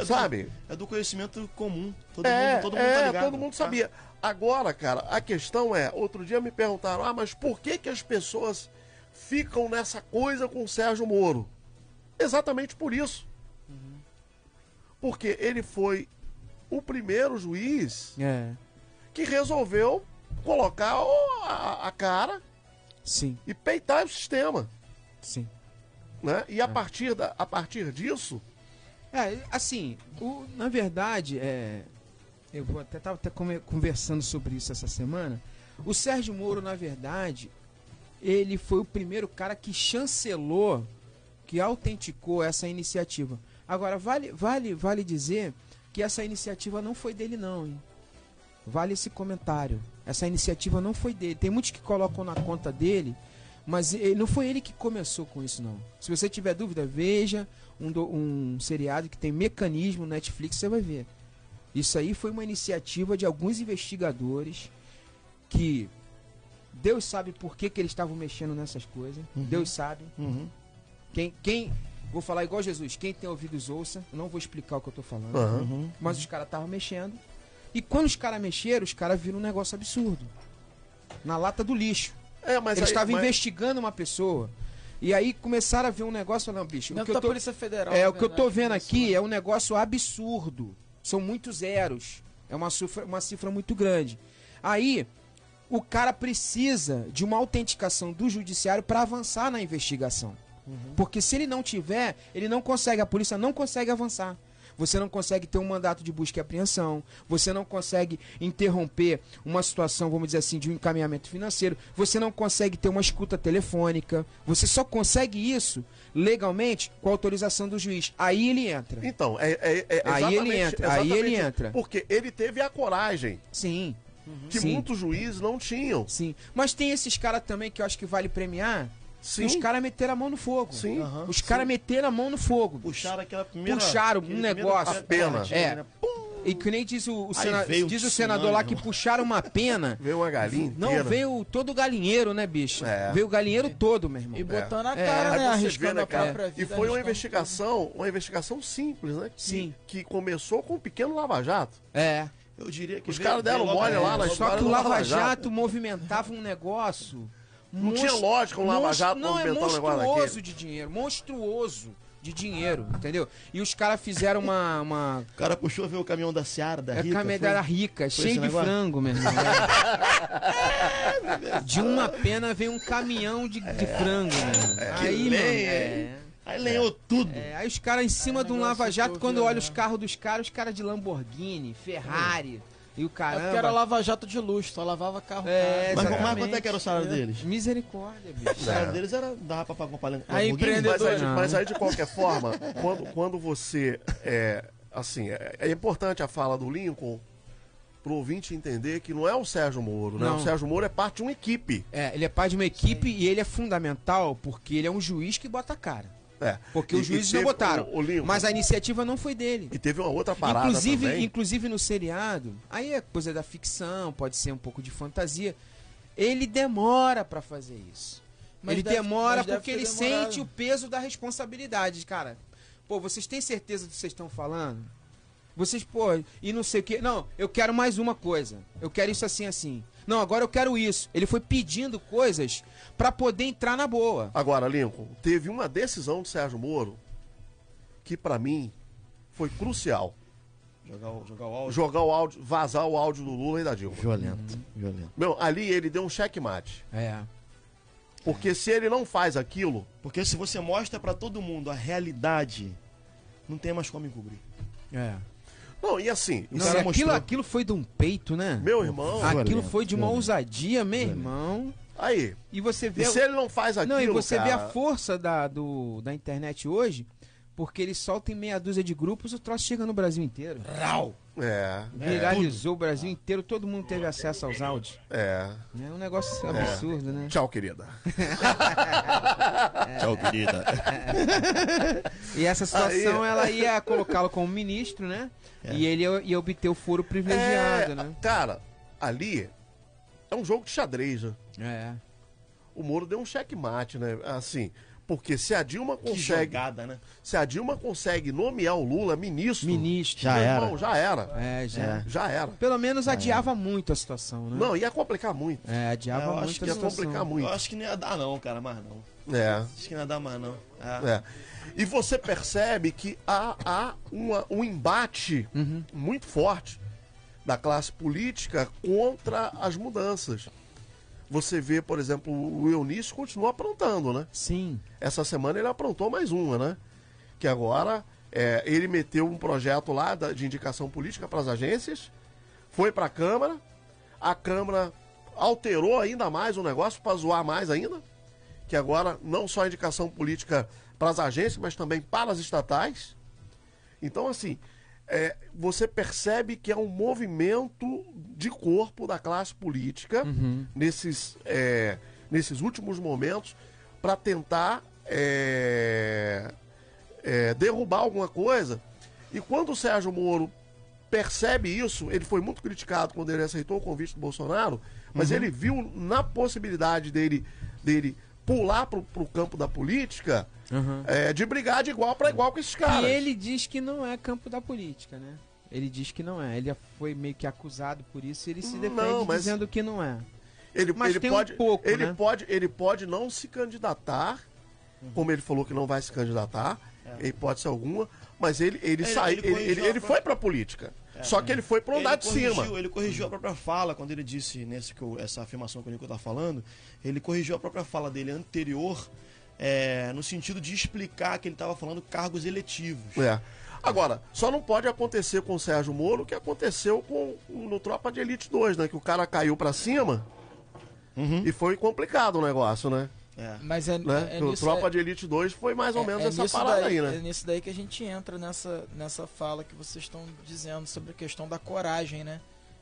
sabe? É do conhecimento comum. Todo mundo tá ligado. Todo mundo sabia. Agora, cara, a questão outro dia me perguntaram, mas por que as pessoas ficam nessa coisa com o Sérgio Moro? Exatamente por isso. Porque ele foi o primeiro juiz que resolveu colocar a cara e peitar o sistema. Né? E a partir disso... assim, na verdade, eu estava até conversando sobre isso essa semana. O Sérgio Moro, na verdade, ele foi o primeiro cara que chancelou, que autenticou essa iniciativa. Agora, vale dizer que essa iniciativa não foi dele, não, hein? Vale esse comentário. Essa iniciativa não foi dele. Tem muitos que colocam na conta dele, mas não foi ele que começou com isso, não. Se você tiver dúvida, veja um seriado que tem Mecanismo, Netflix, você vai ver. Isso aí foi uma iniciativa de alguns investigadores que Deus sabe por que eles estavam mexendo nessas coisas. Deus sabe. Vou falar igual Jesus, quem tem ouvidos ouça, eu não vou explicar o que eu tô falando, mas os caras estavam mexendo, e quando os caras mexeram, os caras viram um negócio absurdo, na lata do lixo. Eles estavam investigando uma pessoa, e aí começaram a ver um negócio, não, bicho, o que eu tô, Polícia Federal, o que eu tô vendo aqui é um negócio absurdo, são muitos zeros, é uma cifra muito grande. Aí, o cara precisa de uma autenticação do judiciário para avançar na investigação. Porque se ele não tiver, ele não consegue, a polícia não consegue avançar. Você não consegue ter um mandato de busca e apreensão, você não consegue interromper uma situação, vamos dizer assim, de um encaminhamento financeiro, você não consegue ter uma escuta telefônica, você só consegue isso legalmente com a autorização do juiz. Aí ele entra. Então, aí ele entra. Porque ele teve a coragem. Sim. Que muitos juízes não tinham. Sim. Mas tem esses caras também que eu acho que vale premiar. Os caras meteram a mão no fogo. Os caras meteram a mão no fogo. Puxaram aquela primeira... Puxaram um negócio. A pena. E que nem diz o senador lá que puxaram uma pena. Veio uma galinha inteira. Não, veio todo o galinheiro, né, bicho? Veio o galinheiro todo, meu irmão. E botando a cara, né? Arriscando a própria vida. E foi uma investigação simples, né? Que começou com um pequeno lava-jato. Eu diria que os caras deram mole lá na história. Só que o lava-jato movimentava um negócio... Não tinha lógica um lava-jato movimentar um negócio daquele. Monstruoso de dinheiro, entendeu? E os caras fizeram uma... O cara puxou, ver o caminhão da Seara, da Rica. O caminhão da Rica, cheio de frango, meu irmão. De uma pena veio um caminhão de frango, meu irmão. Aí, aí lenhou tudo. Aí os caras em cima de um lava-jato, quando olha os carros dos caras, os caras de Lamborghini, Ferrari... E o caramba... Porque era lava-jato de luxo, só lavava carro. Mas quanto é que era o salário deles? Misericórdia, bicho. O salário deles dava pra pagar um mas aí, de qualquer forma, quando você... É importante a fala do Lincoln, pro ouvinte entender que não é o Sérgio Moro, né? Não. O Sérgio Moro é parte de uma equipe. Ele é parte de uma equipe e ele é fundamental porque ele é um juiz que bota a cara. Porque os juízes não botaram. Mas a iniciativa não foi dele. E teve uma outra parada também. Inclusive no seriado, aí é coisa da ficção, pode ser um pouco de fantasia. Ele demora pra fazer isso. Ele demora porque ele sente o peso da responsabilidade, cara. Pô, vocês têm certeza do que vocês estão falando? Vocês, e não sei o que. Não, eu quero mais uma coisa. Eu quero isso assim, assim. Não, agora eu quero isso. Ele foi pedindo coisas pra poder entrar na boa. Agora, Lincoln, teve uma decisão do Sérgio Moro que pra mim foi crucial. Jogar o áudio, vazar o áudio do Lula e da Dilma. Violento. Meu, ali ele deu um checkmate. Porque se ele não faz aquilo... Porque se você mostra pra todo mundo a realidade, não tem mais como encobrir. Não, e assim... Aquilo foi de um peito, né? Meu irmão... Aquilo foi de uma ousadia, meu irmão. Aí. E você vê... E se ele não faz aquilo, e você cara... vê a força da internet hoje, porque eles soltam em meia dúzia de grupos, o troço chega no Brasil inteiro. Viralizou o Brasil inteiro, todo mundo teve acesso aos áudios. É um negócio absurdo, né? Tchau, querida. Tchau, querida. E essa situação, ela ia colocá-lo como ministro, né? E ele ia obter o foro privilegiado, né? Cara, ali é um jogo de xadrez, né? O Moro deu um checkmate, né? Assim... Porque se a Dilma consegue. Jogada, né? Se a Dilma consegue nomear o Lula ministro. Já era. Irmão, já era. Já era. Pelo menos adiava muito a situação, né? Não, ia complicar muito. Adiava muito a situação. Ia complicar muito. Eu acho que não ia dar, não, cara, mais não. Acho que não ia dar mais, não. E você percebe que há um embate muito forte da classe política contra as mudanças. Você vê, por exemplo, o Eunício continua aprontando, né? Sim. Essa semana ele aprontou mais uma, né? Que agora ele meteu um projeto lá de indicação política para as agências, foi para a Câmara alterou ainda mais o negócio para zoar mais ainda, que agora não só a indicação política para as agências, mas também para as estatais. Então, assim, você percebe que é um movimento de corpo da classe política nesses últimos momentos para tentar derrubar alguma coisa. E quando o Sérgio Moro percebe isso, ele foi muito criticado quando ele aceitou o convite do Bolsonaro, mas ele viu na possibilidade dele pular pro campo da política, de brigar de igual para igual com esses caras. E ele diz que não é campo da política, né? Ele diz que não é. Ele foi meio que acusado por isso e ele se defende dizendo que não é. Ele pode, um pouco, ele pode não se candidatar, como ele falou que não vai se candidatar, em hipótese alguma, mas ele foi pra política. Só que ele foi pro andar de cima. Ele corrigiu a própria fala quando ele disse, essa afirmação que o Nico tá falando, ele corrigiu a própria fala dele anterior, no sentido de explicar que ele estava falando cargos eletivos. Agora, só não pode acontecer com o Sérgio Moro o que aconteceu no Tropa de Elite 2, né? Que o cara caiu pra cima e foi complicado o negócio, né? Mas o Tropa de Elite 2 foi mais ou menos essa parada aí, né? É nisso daí que a gente entra nessa fala que vocês estão dizendo sobre a questão da coragem, né?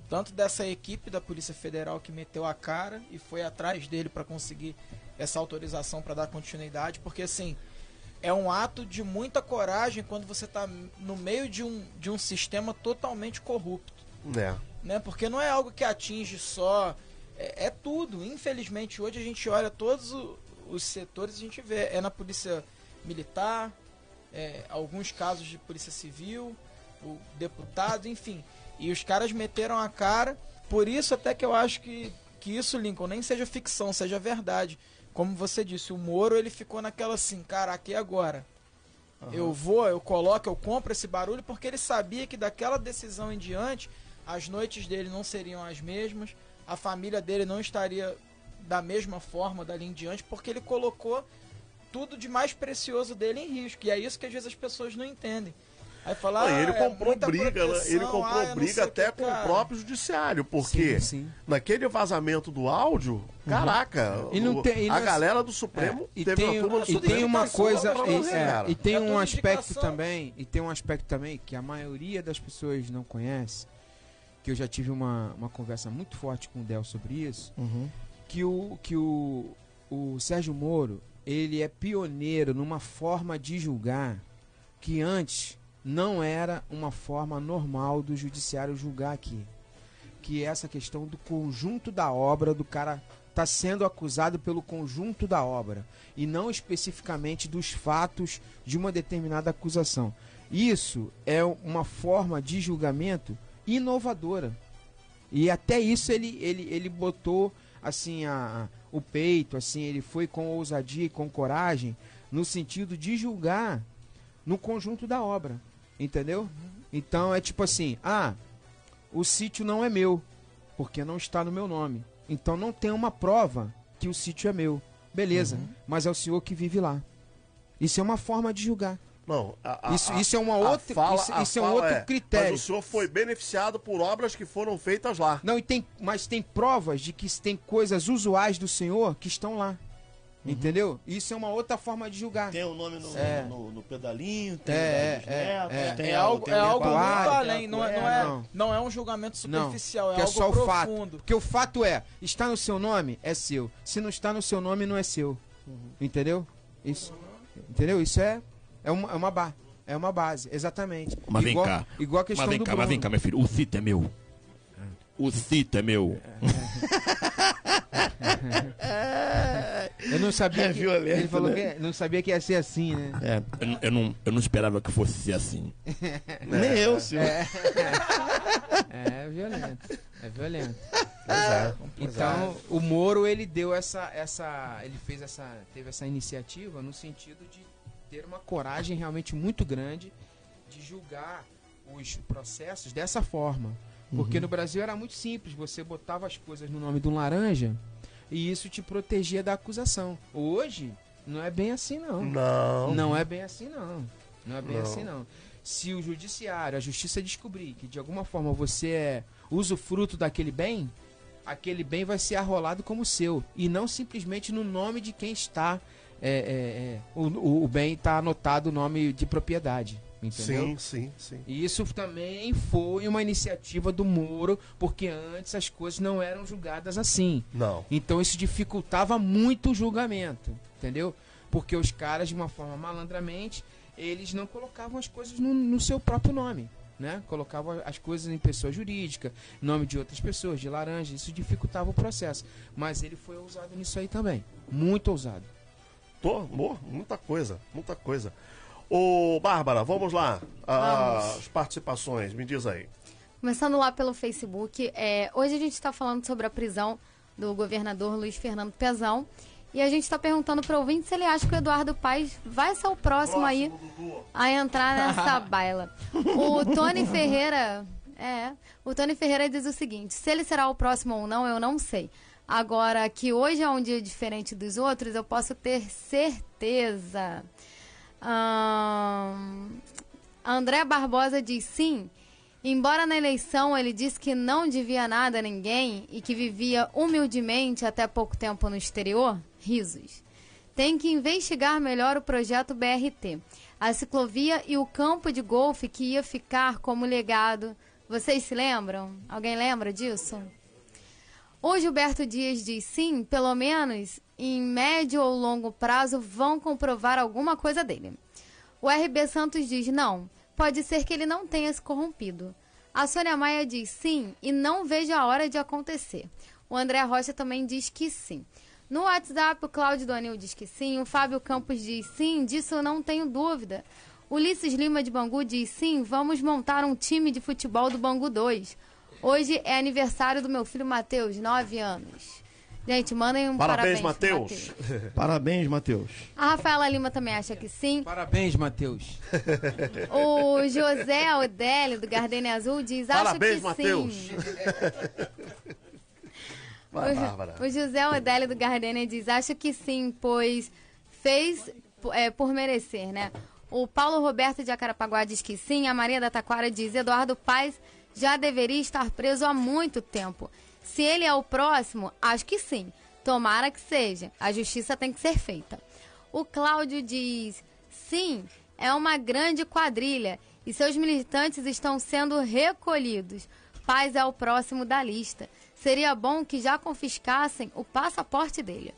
Tanto dessa equipe da Polícia Federal que meteu a cara e foi atrás dele para conseguir essa autorização para dar continuidade, porque assim, é um ato de muita coragem quando você está no meio de um sistema totalmente corrupto. Né? Porque não é algo que atinge só... É tudo. Infelizmente, hoje a gente olha todos os setores, a gente vê. É na polícia militar, alguns casos de polícia civil, o deputado, enfim. E os caras meteram a cara. Por isso até que eu acho que isso, Lincoln, nem seja ficção, seja verdade. Como você disse, o Moro, ele ficou naquela assim, caraca, e agora? Eu compro esse barulho, porque ele sabia que daquela decisão em diante, as noites dele não seriam as mesmas, a família dele não estaria da mesma forma dali em diante, porque ele colocou tudo de mais precioso dele em risco. E é isso que às vezes as pessoas não entendem. Aí falar, ele comprou briga, né? Ele comprou briga até com o próprio judiciário, porque naquele vazamento do áudio, caraca, a galera do Supremo teve uma turma do Supremo. E tem uma coisa, e tem um aspecto também, que a maioria das pessoas não conhece, que eu já tive uma conversa muito forte com o Del sobre isso, Uhum. que o Sérgio Moro, ele é pioneiro numa forma de julgar que antes não era uma forma normal do judiciário julgar aqui. Que é essa questão do conjunto da obra, do cara tá sendo acusado pelo conjunto da obra e não especificamente dos fatos de uma determinada acusação. Isso é uma forma de julgamento inovadora. E até isso ele botou assim o peito, assim, ele foi com ousadia e com coragem no sentido de julgar no conjunto da obra, entendeu? Então é tipo assim, o sítio não é meu, porque não está no meu nome. Então não tem uma prova que o sítio é meu. Beleza, mas é o senhor que vive lá. Isso é uma forma de julgar. Não, Isso é uma outra, isso é um outro critério. Mas o senhor foi beneficiado por obras que foram feitas lá. Não, mas tem provas de que tem coisas usuais do senhor que estão lá. Entendeu? Isso é uma outra forma de julgar. Tem o nome no pedalinho, tem É algo muito além, não é um julgamento superficial, que é é algo só o profundo. fato. Porque o fato é, está no seu nome, é seu. Se não está no seu nome, não é seu. Entendeu? Isso. Entendeu? Isso é uma base, exatamente. Mas vem cá. Igual a questão do Bruno. Mas vem cá, meu filho. O sítio é meu. O sítio é meu. Eu não sabia que violento, ele falou né? que não sabia que ia ser assim, né? Eu não esperava que fosse ser assim. Nem eu, senhor. É violento. É violento. Então, o Moro, ele deu teve essa iniciativa no sentido de ter uma coragem realmente muito grande de julgar os processos dessa forma. Porque no Brasil era muito simples, você botava as coisas no nome de um laranja e isso te protegia da acusação. Hoje, não é bem assim não. Não é bem assim não. Não é bem assim não. Se o judiciário, a justiça descobrir que de alguma forma você é usufruto daquele bem, aquele bem vai ser arrolado como seu. E não simplesmente no nome de quem está. O bem está anotado o nome de propriedade. Entendeu? Sim. E isso também foi uma iniciativa do Moro, porque antes as coisas não eram julgadas assim. Não. Então isso dificultava muito o julgamento, entendeu? Porque os caras, de uma forma malandramente, eles não colocavam as coisas no seu próprio nome, né? Colocavam as coisas em pessoa jurídica, nome de outras pessoas, de laranja, isso dificultava o processo. Mas ele foi ousado nisso aí também, muito ousado. Muita coisa. Ô, Bárbara, vamos lá. As participações, me diz aí. Começando lá pelo Facebook, hoje a gente está falando sobre a prisão do governador Luiz Fernando Pezão. E a gente está perguntando para o ouvinte se ele acha que o Eduardo Paes vai ser o próximo aí a entrar nessa baila. O Tony Ferreira diz o seguinte: se ele será o próximo ou não, eu não sei. Agora, que hoje é um dia diferente dos outros, eu posso ter certeza. André Barbosa diz sim. Embora na eleição ele disse que não devia nada a ninguém e que vivia humildemente até pouco tempo no exterior, risos. Tem que investigar melhor o projeto BRT, a ciclovia e o campo de golfe que ia ficar como legado. Vocês se lembram? Alguém lembra disso? O Gilberto Dias diz sim, pelo menos em médio ou longo prazo vão comprovar alguma coisa dele. O RB Santos diz não, pode ser que ele não tenha se corrompido. A Sônia Maia diz sim e não vejo a hora de acontecer. O André Rocha também diz que sim. No WhatsApp, o Cláudio Donil diz que sim, o Fábio Campos diz sim, disso eu não tenho dúvida. O Ulisses Lima de Bangu diz sim, vamos montar um time de futebol do Bangu 2. Hoje é aniversário do meu filho Matheus, 9 anos. Gente, mandem um parabéns Matheus. Parabéns, Matheus. A Rafaela Lima também acha que sim. Parabéns, Matheus. O José Odélio, do Gardenia Azul, diz parabéns, acho que Mateus. sim. Bárbara. O José Odélio, do Gardenia, diz acho que sim, pois fez por merecer, né? O Paulo Roberto de Acarapaguá diz que sim. A Maria da Taquara diz Eduardo Paes já deveria estar preso há muito tempo. Se ele é o próximo, acho que sim. Tomara que seja. A justiça tem que ser feita. O Cláudio diz, sim, é uma grande quadrilha e seus militantes estão sendo recolhidos. Paes é o próximo da lista. Seria bom que já confiscassem o passaporte dele.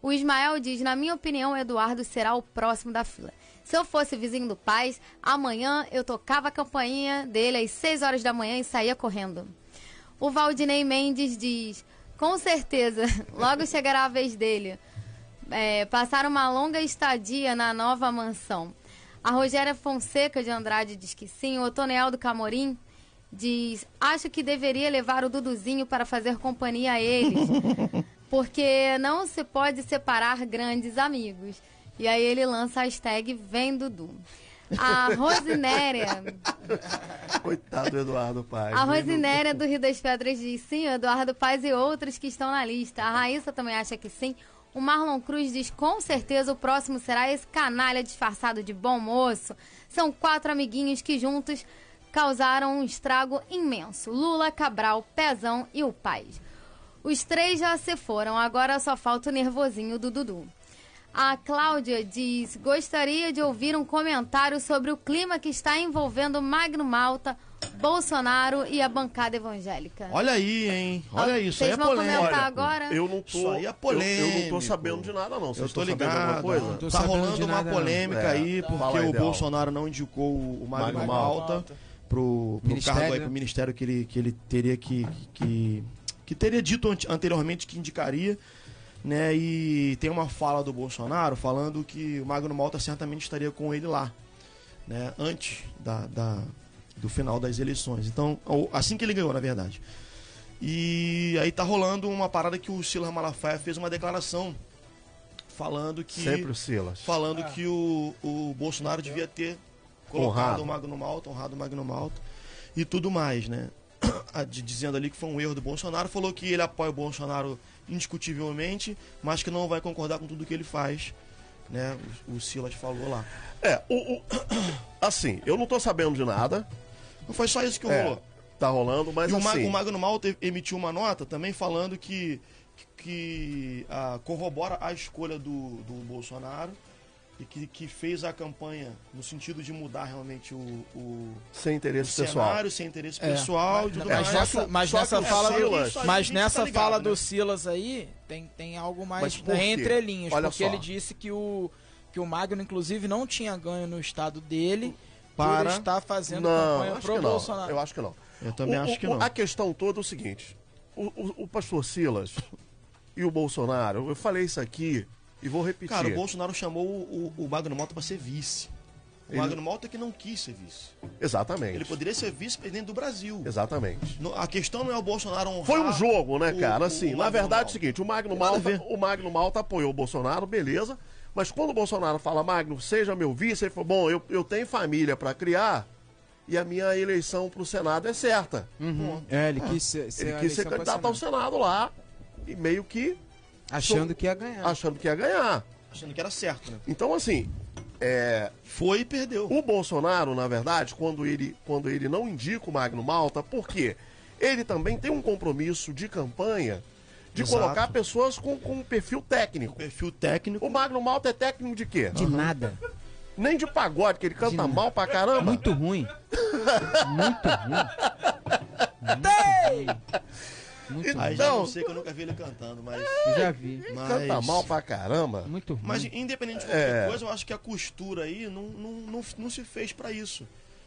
O Ismael diz, na minha opinião, o Eduardo será o próximo da fila. Se eu fosse vizinho do Paes, amanhã eu tocava a campainha dele às 6 horas da manhã e saía correndo. O Valdinei Mendes diz, com certeza, logo chegará a vez dele. Passar uma longa estadia na nova mansão. A Rogéria Fonseca de Andrade diz que sim. O Otoniel do Camorim diz, acho que deveria levar o Duduzinho para fazer companhia a eles, porque não se pode separar grandes amigos. E aí ele lança a hashtag Vem Dudu. A Rosinéria... Coitado do Eduardo Paes. A Rosinéria do Rio das Pedras diz sim, o Eduardo Paes e outros que estão na lista. A Raíssa também acha que sim. O Marlon Cruz diz, com certeza o próximo será esse canalha disfarçado de bom moço. São 4 amiguinhos que juntos causaram um estrago imenso. Lula, Cabral, Pezão e o Paes. Os 3 já se foram, agora só falta o nervosinho do Dudu. A Cláudia diz, gostaria de ouvir um comentário sobre o clima que está envolvendo Magno Malta, Bolsonaro e a bancada evangélica. Olha aí, hein? Olha aí, isso aí é Vocês vão polêmica. comentar agora? Eu não tô. Isso aí é polêmico. Eu não tô sabendo de nada, não. Vocês Eu tô estão sabendo de alguma ligado. coisa? Não tô Tá sabendo rolando de uma nada, não. polêmica aí, Fala porque aí, o Del. Bolsonaro não indicou o Magno Malta pro Ministério, cargo aí, né? pro ministério que ele teria que teria dito anteriormente que indicaria, né? E tem uma fala do Bolsonaro falando que o Magno Malta certamente estaria com ele lá, né? Antes do final das eleições. Então, assim que ele ganhou, na verdade. E aí tá rolando uma parada que o Silas Malafaia fez uma declaração falando que Sempre o Silas. falando que o Bolsonaro devia ter colocado honrado o Magno Malta e tudo mais, né? Dizendo ali que foi um erro do Bolsonaro, falou que ele apoia o Bolsonaro indiscutivelmente, mas que não vai concordar com tudo que ele faz, né? O Silas falou lá. Assim, eu não tô sabendo de nada. Não foi só isso que rolou. Tá rolando, mas E assim... o Magno Malta emitiu uma nota também falando que corrobora a escolha do Bolsonaro e que fez a campanha no sentido de mudar realmente o Sem interesse pessoal. cenário, sem interesse pessoal e tudo Mas mais. nessa fala, Silas- mas nessa ligado, fala né? do Silas aí, tem algo Mas mais por quê? entre linhas. Olha Porque só. ele disse que o Magno, inclusive, não tinha ganho no estado dele por Para- estar fazendo Não, campanha acho pro que não. Bolsonaro. Eu acho que não. Eu também acho que não. A questão toda é o seguinte. O pastor Silas e o Bolsonaro, eu falei isso aqui e vou repetir. Cara, o Bolsonaro chamou o Magno Malta para ser vice. O Ele- Magno Malta que não quis ser vice. Exatamente. Ele poderia ser vice-presidente do Brasil. Exatamente. A questão não é o Bolsonaro honrar... Foi um jogo, né, o- cara? o Assim, na Magno verdade é o Malta. seguinte, Tem nada a ver. o Magno Malta apoiou o Bolsonaro, beleza. Mas quando o Bolsonaro fala, Magno, seja meu vice, ele falou, bom, eu tenho família para criar e a minha eleição pro Senado é certa. Ele quis ser, Ele quis ser eleição pra candidato ao Senado. Senado lá e meio que Achando que ia ganhar. achando que ia ganhar. Achando que era certo, né? Então, assim, Foi e perdeu. o Bolsonaro, na verdade, quando ele não indica o Magno Malta, por quê? Ele também tem um compromisso de campanha de Exato. colocar pessoas com um perfil técnico. Perfil técnico. O Magno Malta é técnico de quê? De nada. Nem de pagode, que ele canta mal pra caramba. Muito ruim. Muito ruim. Muito ruim. Aí já Então- não sei que eu nunca vi ele cantando, mas... Eu já vi. Canta mal pra caramba. Muito ruim. Mas independente de qualquer coisa, eu acho que a costura aí não se fez pra isso,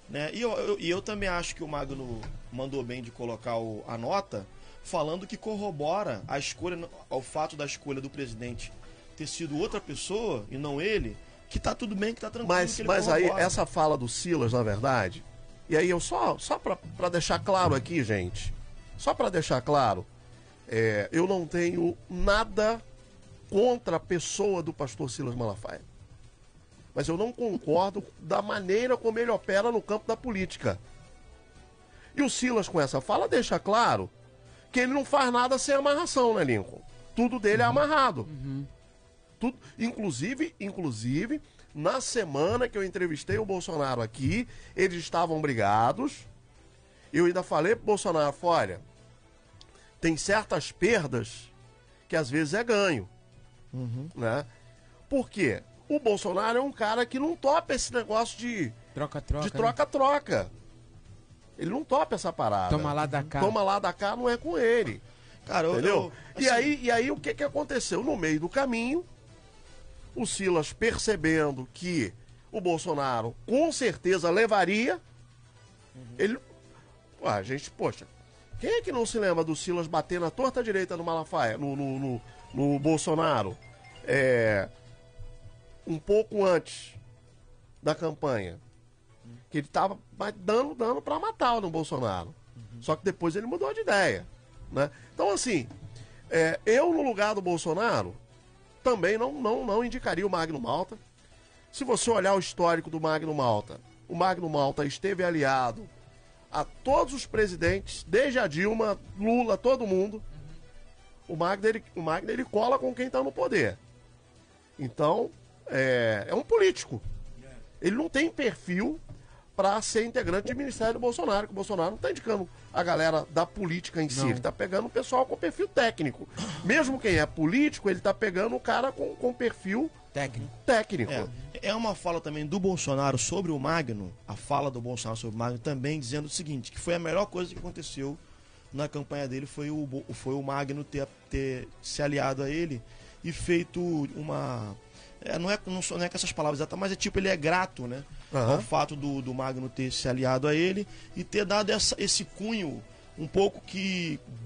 né? E eu também acho que o Magno mandou bem de colocar a nota, falando que corrobora a escolha, ao fato da escolha do presidente ter sido outra pessoa e não ele, que tá tudo bem, que tá tranquilo. que ele Mas aí, corrobora. essa fala do Silas, na verdade, e aí eu só pra deixar claro aqui, gente, só pra deixar claro, eu não tenho nada contra a pessoa do pastor Silas Malafaia. Mas eu não concordo da maneira como ele opera no campo da política. E o Silas, com essa fala, deixa claro que ele não faz nada sem amarração, né, Lincoln? Tudo dele é amarrado. Tudo, inclusive, na semana que eu entrevistei o Bolsonaro aqui, eles estavam brigados. Eu ainda falei pro Bolsonaro, olha, tem certas perdas que às vezes é ganho. Né? Por quê? O Bolsonaro é um cara que não topa esse negócio de Troca-troca. troca-troca. Ele não topa essa parada. Toma lá da cá. Toma lá da cá não é com ele. Cara, Entendeu? assim, E aí o que aconteceu? No meio do caminho, o Silas percebendo que o Bolsonaro com certeza levaria, ele... a gente, poxa, quem é que não se lembra do Silas bater na torta direita no Malafaia, no Bolsonaro, um pouco antes da campanha, que ele tava dando pra matar no Bolsonaro. Só que depois ele mudou de ideia, né? Então, assim, eu no lugar do Bolsonaro também não indicaria o Magno Malta. Se você olhar o histórico do Magno Malta, o Magno Malta esteve aliado a todos os presidentes, desde a Dilma, Lula, todo mundo. O Magno ele cola com quem está no poder. Então, é um político. Ele não tem perfil para ser integrante de ministério do Bolsonaro, que o Bolsonaro não está indicando a galera da política em si, ele está pegando o pessoal com perfil técnico. Mesmo quem é político, ele está pegando o cara com perfil técnico. É uma fala também do Bolsonaro sobre o Magno, a fala do Bolsonaro sobre o Magno também dizendo o seguinte, que foi a melhor coisa que aconteceu na campanha dele, foi o Magno ter se aliado a ele e feito uma... Não é com essas palavras exatas, mas tipo, ele é grato, né? Ao fato do Magno ter se aliado a ele e ter dado esse cunho um pouco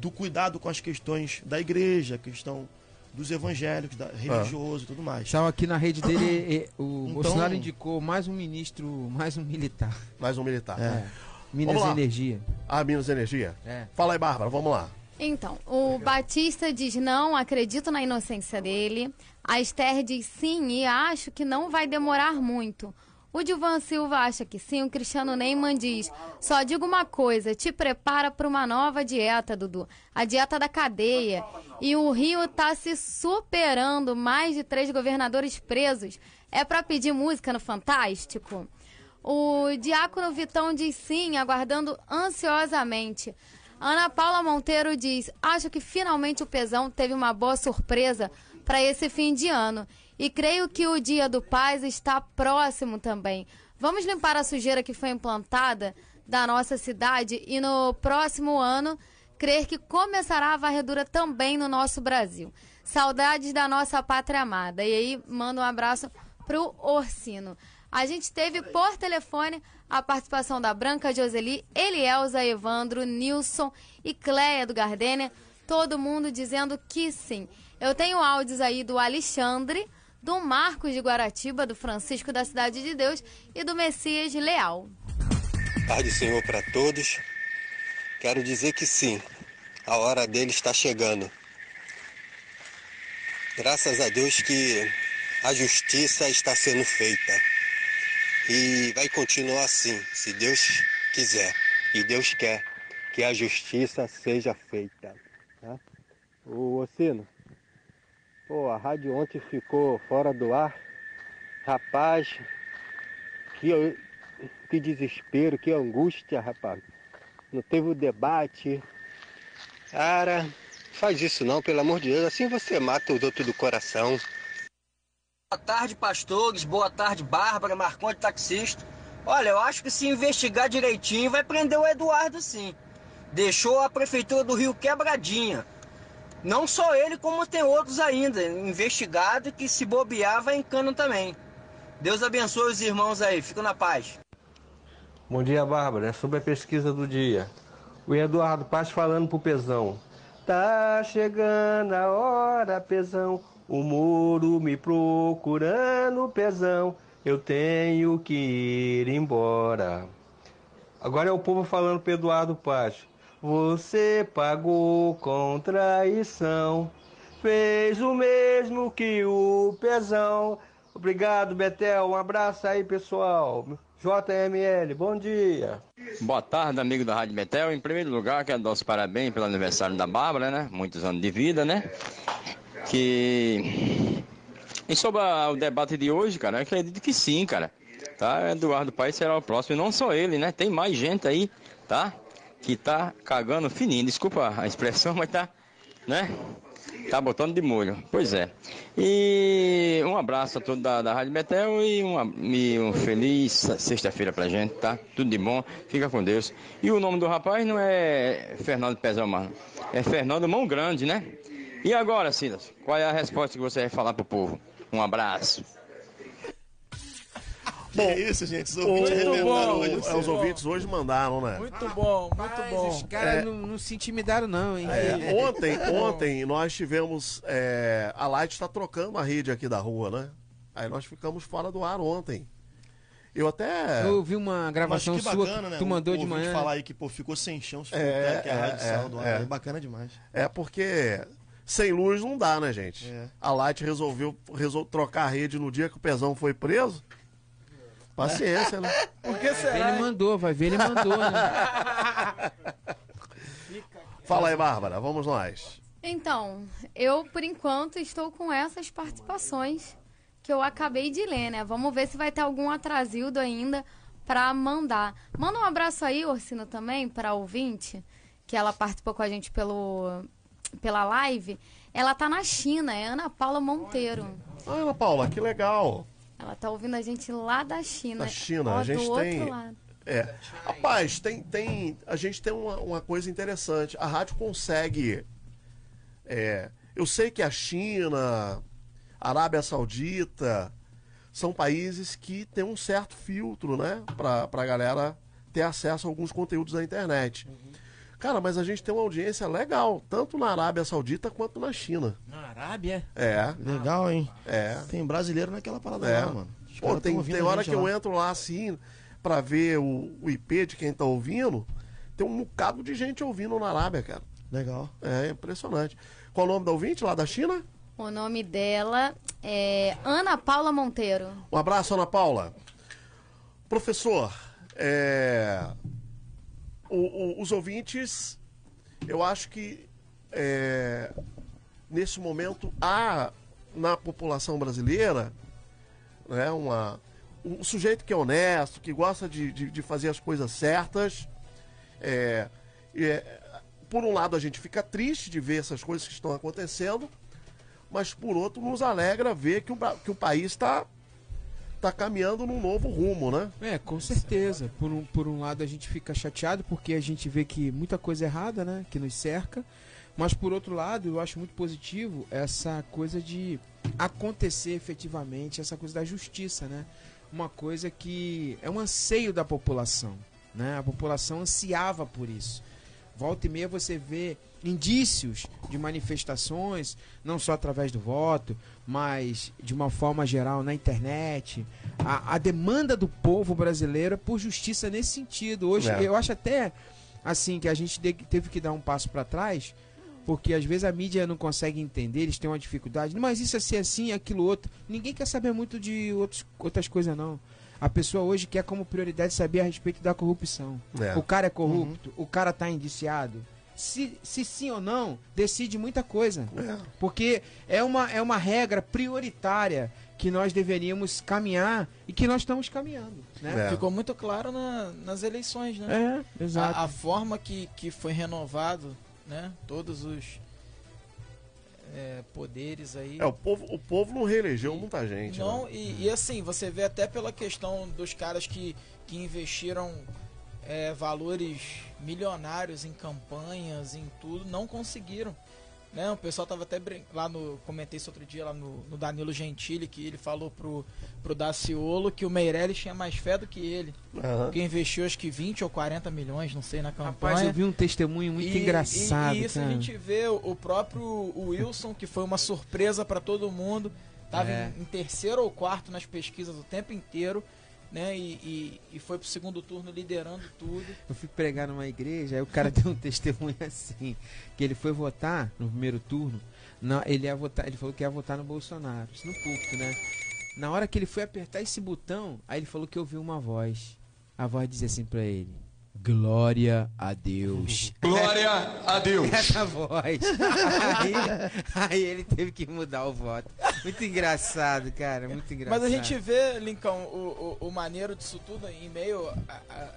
do cuidado com as questões da igreja, a questão dos evangélicos, religioso e tudo mais. Estava aqui na rede dele, o Bolsonaro indicou mais um ministro, mais um militar. Mais um militar. Minas e Energia. Minas e Energia? Fala aí, Bárbara, vamos lá. Então, o Batista diz não, acredito na inocência dele. A Esther diz sim e acho que não vai demorar muito. O Dilvan Silva acha que sim, o Cristiano Neyman diz, só digo uma coisa, te prepara para uma nova dieta, Dudu. A dieta da cadeia. E o Rio tá se superando, mais de 3 governadores presos. É para pedir música no Fantástico? O Diácono Vitão diz sim, aguardando ansiosamente. Ana Paula Monteiro diz, acho que finalmente o Pezão teve uma boa surpresa para esse fim de ano. E creio que o Dia do Paz está próximo também. Vamos limpar a sujeira que foi implantada da nossa cidade e no próximo ano, crer que começará a varredura também no nosso Brasil. Saudades da nossa pátria amada. E aí, manda um abraço pro Orsino. A gente teve por telefone a participação da Branca Joseli, Elielza, Evandro, Nilson e Cléia do Gardênia. Todo mundo dizendo que sim. Eu tenho áudios aí do Alexandre, do Marcos de Guaratiba, do Francisco da Cidade de Deus e do Messias Leal. Tarde, Senhor, para todos. Quero dizer que sim, a hora dele está chegando. Graças a Deus que a justiça está sendo feita. E vai continuar assim, se Deus quiser. E Deus quer que a justiça seja feita. Tá? Ô, Ossino, a rádio ontem ficou fora do ar. Rapaz, que desespero, que angústia, rapaz. Não teve o debate. Cara, faz isso não, pelo amor de Deus. Assim você mata os outros do coração. Boa tarde, pastores. Boa tarde, Bárbara, Marconde, taxista. Olha, eu acho que se investigar direitinho vai prender o Eduardo, sim. Deixou a prefeitura do Rio quebradinha. Não só ele, como tem outros ainda investigados que se bobear vai em cano também. Deus abençoe os irmãos aí. Fica na paz. Bom dia, Bárbara. É sobre a pesquisa do dia. O Eduardo Paz falando pro Pezão. Tá chegando a hora, Pezão. O muro me procurando, Pezão. Eu tenho que ir embora. Agora é o povo falando pro Eduardo Paz. Você pagou com traição. Fez o mesmo que o Pezão. Obrigado, Betel. Um abraço aí, pessoal. JML, bom dia. Boa tarde, amigo da Rádio Betel. Em primeiro lugar, quero dar os parabéns pelo aniversário da Bárbara, né? Muitos anos de vida, né? E sobre o debate de hoje, cara, eu acredito que sim, cara. Tá? Eduardo Paes será o próximo. E não só ele, né? Tem mais gente aí, tá? Que tá cagando fininho. Desculpa a expressão, mas tá, né? Tá botando de molho. Pois é. E um abraço a todos da Rádio Betel e um feliz sexta-feira pra gente, tá? Tudo de bom. Fica com Deus. E o nome do rapaz não é Fernando Pezão, mano. É Fernando Mão Grande, né? E agora, Silas, qual é a resposta que você vai falar pro povo? Um abraço. Bom, é isso, gente. Os ouvintes arrebentaram hoje. Os ouvintes hoje mandaram, né? Muito bom, muito bom. Os caras não se intimidaram, não, hein? Ontem nós tivemos. A Light está trocando a rede aqui da rua, né? Aí nós ficamos fora do ar ontem. Eu vi uma gravação sua bacana, que né? tu mandou de manhã. Falar aí que ficou sem chão, que a rádio saiu do ar. É bacana demais. É porque sem luz não dá, né, gente? A Light resolveu trocar a rede no dia que o Pezão foi preso. Paciência, né? Por que será? Ele mandou, vai ver, ele mandou, né? Fala aí, Bárbara, vamos nós. Então, eu, por enquanto, estou com essas participações que eu acabei de ler, né? Vamos ver se vai ter algum atrasildo ainda para mandar. Manda um abraço aí, Orsino, também, para a ouvinte, que ela participou com a gente pela live. Ela tá na China, é Ana Paula Monteiro. Ah, Ana Paula, que legal. Ela tá ouvindo a gente lá da China. Da China, a gente tem... Outro lado. Rapaz, a gente tem uma coisa interessante. A rádio consegue... eu sei que a China, a Arábia Saudita, são países que têm um certo filtro, né? Pra galera ter acesso a alguns conteúdos da internet. Cara, mas a gente tem uma audiência legal, tanto na Arábia Saudita quanto na China. Na Arábia? Legal, hein? Tem brasileiro naquela parada lá, mano. Pô, tem hora que eu entro lá assim, pra ver o IP de quem tá ouvindo, tem um bocado de gente ouvindo na Arábia, cara. Legal. É impressionante. Qual o nome da ouvinte lá da China? O nome dela é Ana Paula Monteiro. Um abraço, Ana Paula. Professor, os ouvintes, eu acho que nesse momento há na população brasileira, né, um sujeito que é honesto, que gosta de fazer as coisas certas. Por um lado a gente fica triste de ver essas coisas que estão acontecendo, mas por outro nos alegra ver que o país está caminhando num novo rumo, né? Com certeza. Por um lado a gente fica chateado porque a gente vê que muita coisa errada, né, que nos cerca, mas por outro lado eu acho muito positivo essa coisa de acontecer efetivamente, essa coisa da justiça, né? Uma coisa que é um anseio da população, né? A população ansiava por isso. Volta e meia você vê indícios de manifestações, não só através do voto, mas de uma forma geral na internet. A demanda do povo brasileiro é por justiça nesse sentido. Hoje eu acho até assim que a gente teve que dar um passo para trás, porque às vezes a mídia não consegue entender, eles têm uma dificuldade. Mas isso é assim, aquilo outro. Ninguém quer saber muito de outras coisas, não. A pessoa hoje quer como prioridade saber a respeito da corrupção. O cara é corrupto, o cara está indiciado. Se sim ou não, decide muita coisa. Porque é uma regra prioritária que nós deveríamos caminhar e que nós estamos caminhando. Né? Ficou muito claro nas eleições, né? Exato. A forma que foi renovado, né? Todos os poderes aí. O povo não reelegeu muita gente. Não, né? e assim, você vê até pela questão dos caras que investiram valores milionários em campanhas, em tudo, não conseguiram. Né? O pessoal tava até lá comentei isso outro dia lá no Danilo Gentili, que ele falou pro Daciolo que o Meirelles tinha mais fé do que ele. Que investiu acho que 20 ou 40 milhões, não sei, na campanha. Rapaz, eu vi um testemunho muito engraçado. E isso cara. A gente vê o próprio Wilson, que foi uma surpresa para todo mundo. Tava em terceiro ou quarto nas pesquisas o tempo inteiro. Né? E foi pro segundo turno liderando tudo. Eu fui pregar numa igreja, aí o cara deu um testemunho assim, que ele foi votar no primeiro turno, ele falou que ia votar no Bolsonaro, isso no púlpito, né? Na hora que ele foi apertar esse botão, aí ele falou que ouviu uma voz. A voz dizia assim pra ele: glória a Deus. Glória a Deus. Essa voz. Aí ele teve que mudar o voto. Muito engraçado, cara. Muito engraçado. Mas a gente vê, Lincão, o maneiro disso tudo em meio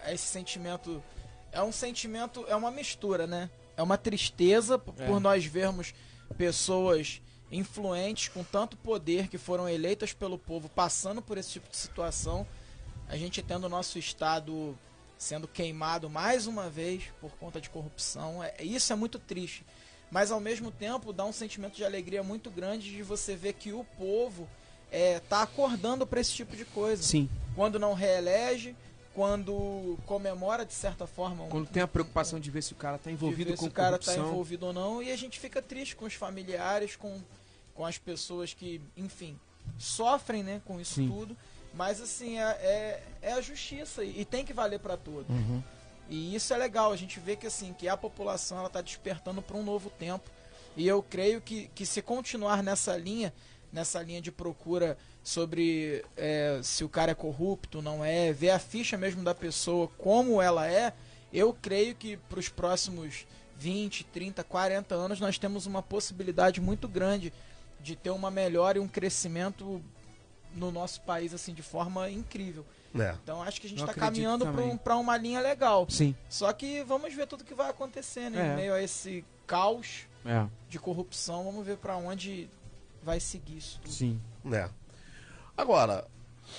a esse sentimento. É um sentimento, é uma mistura, né? É uma tristeza por nós vermos pessoas influentes com tanto poder que foram eleitas pelo povo passando por esse tipo de situação, a gente tendo o nosso Estado sendo queimado mais uma vez por conta de corrupção, isso é muito triste. Mas ao mesmo tempo dá um sentimento de alegria muito grande de você ver que o povo tá acordando para esse tipo de coisa. Sim. Quando não reelege, quando comemora de certa forma. Quando tem a preocupação de ver se o cara está envolvido com se o cara corrupção. está envolvido ou não, e a gente fica triste com os familiares, com as pessoas que, enfim, sofrem, né, com isso tudo. Mas assim, é a justiça e tem que valer para todos. Uhum. E isso é legal, a gente vê que assim, que a população ela tá despertando para um novo tempo. E eu creio que se continuar nessa linha de procura sobre se o cara é corrupto, não é, ver a ficha mesmo da pessoa como ela é, eu creio que para os próximos 20, 30, 40 anos nós temos uma possibilidade muito grande de ter uma melhora e um crescimento no nosso país assim de forma incrível. Então acho que a gente está caminhando para uma linha legal. Sim. Só que vamos ver tudo que vai acontecer, né? Em meio a esse caos de corrupção, vamos ver para onde vai seguir isso tudo. Sim. Agora,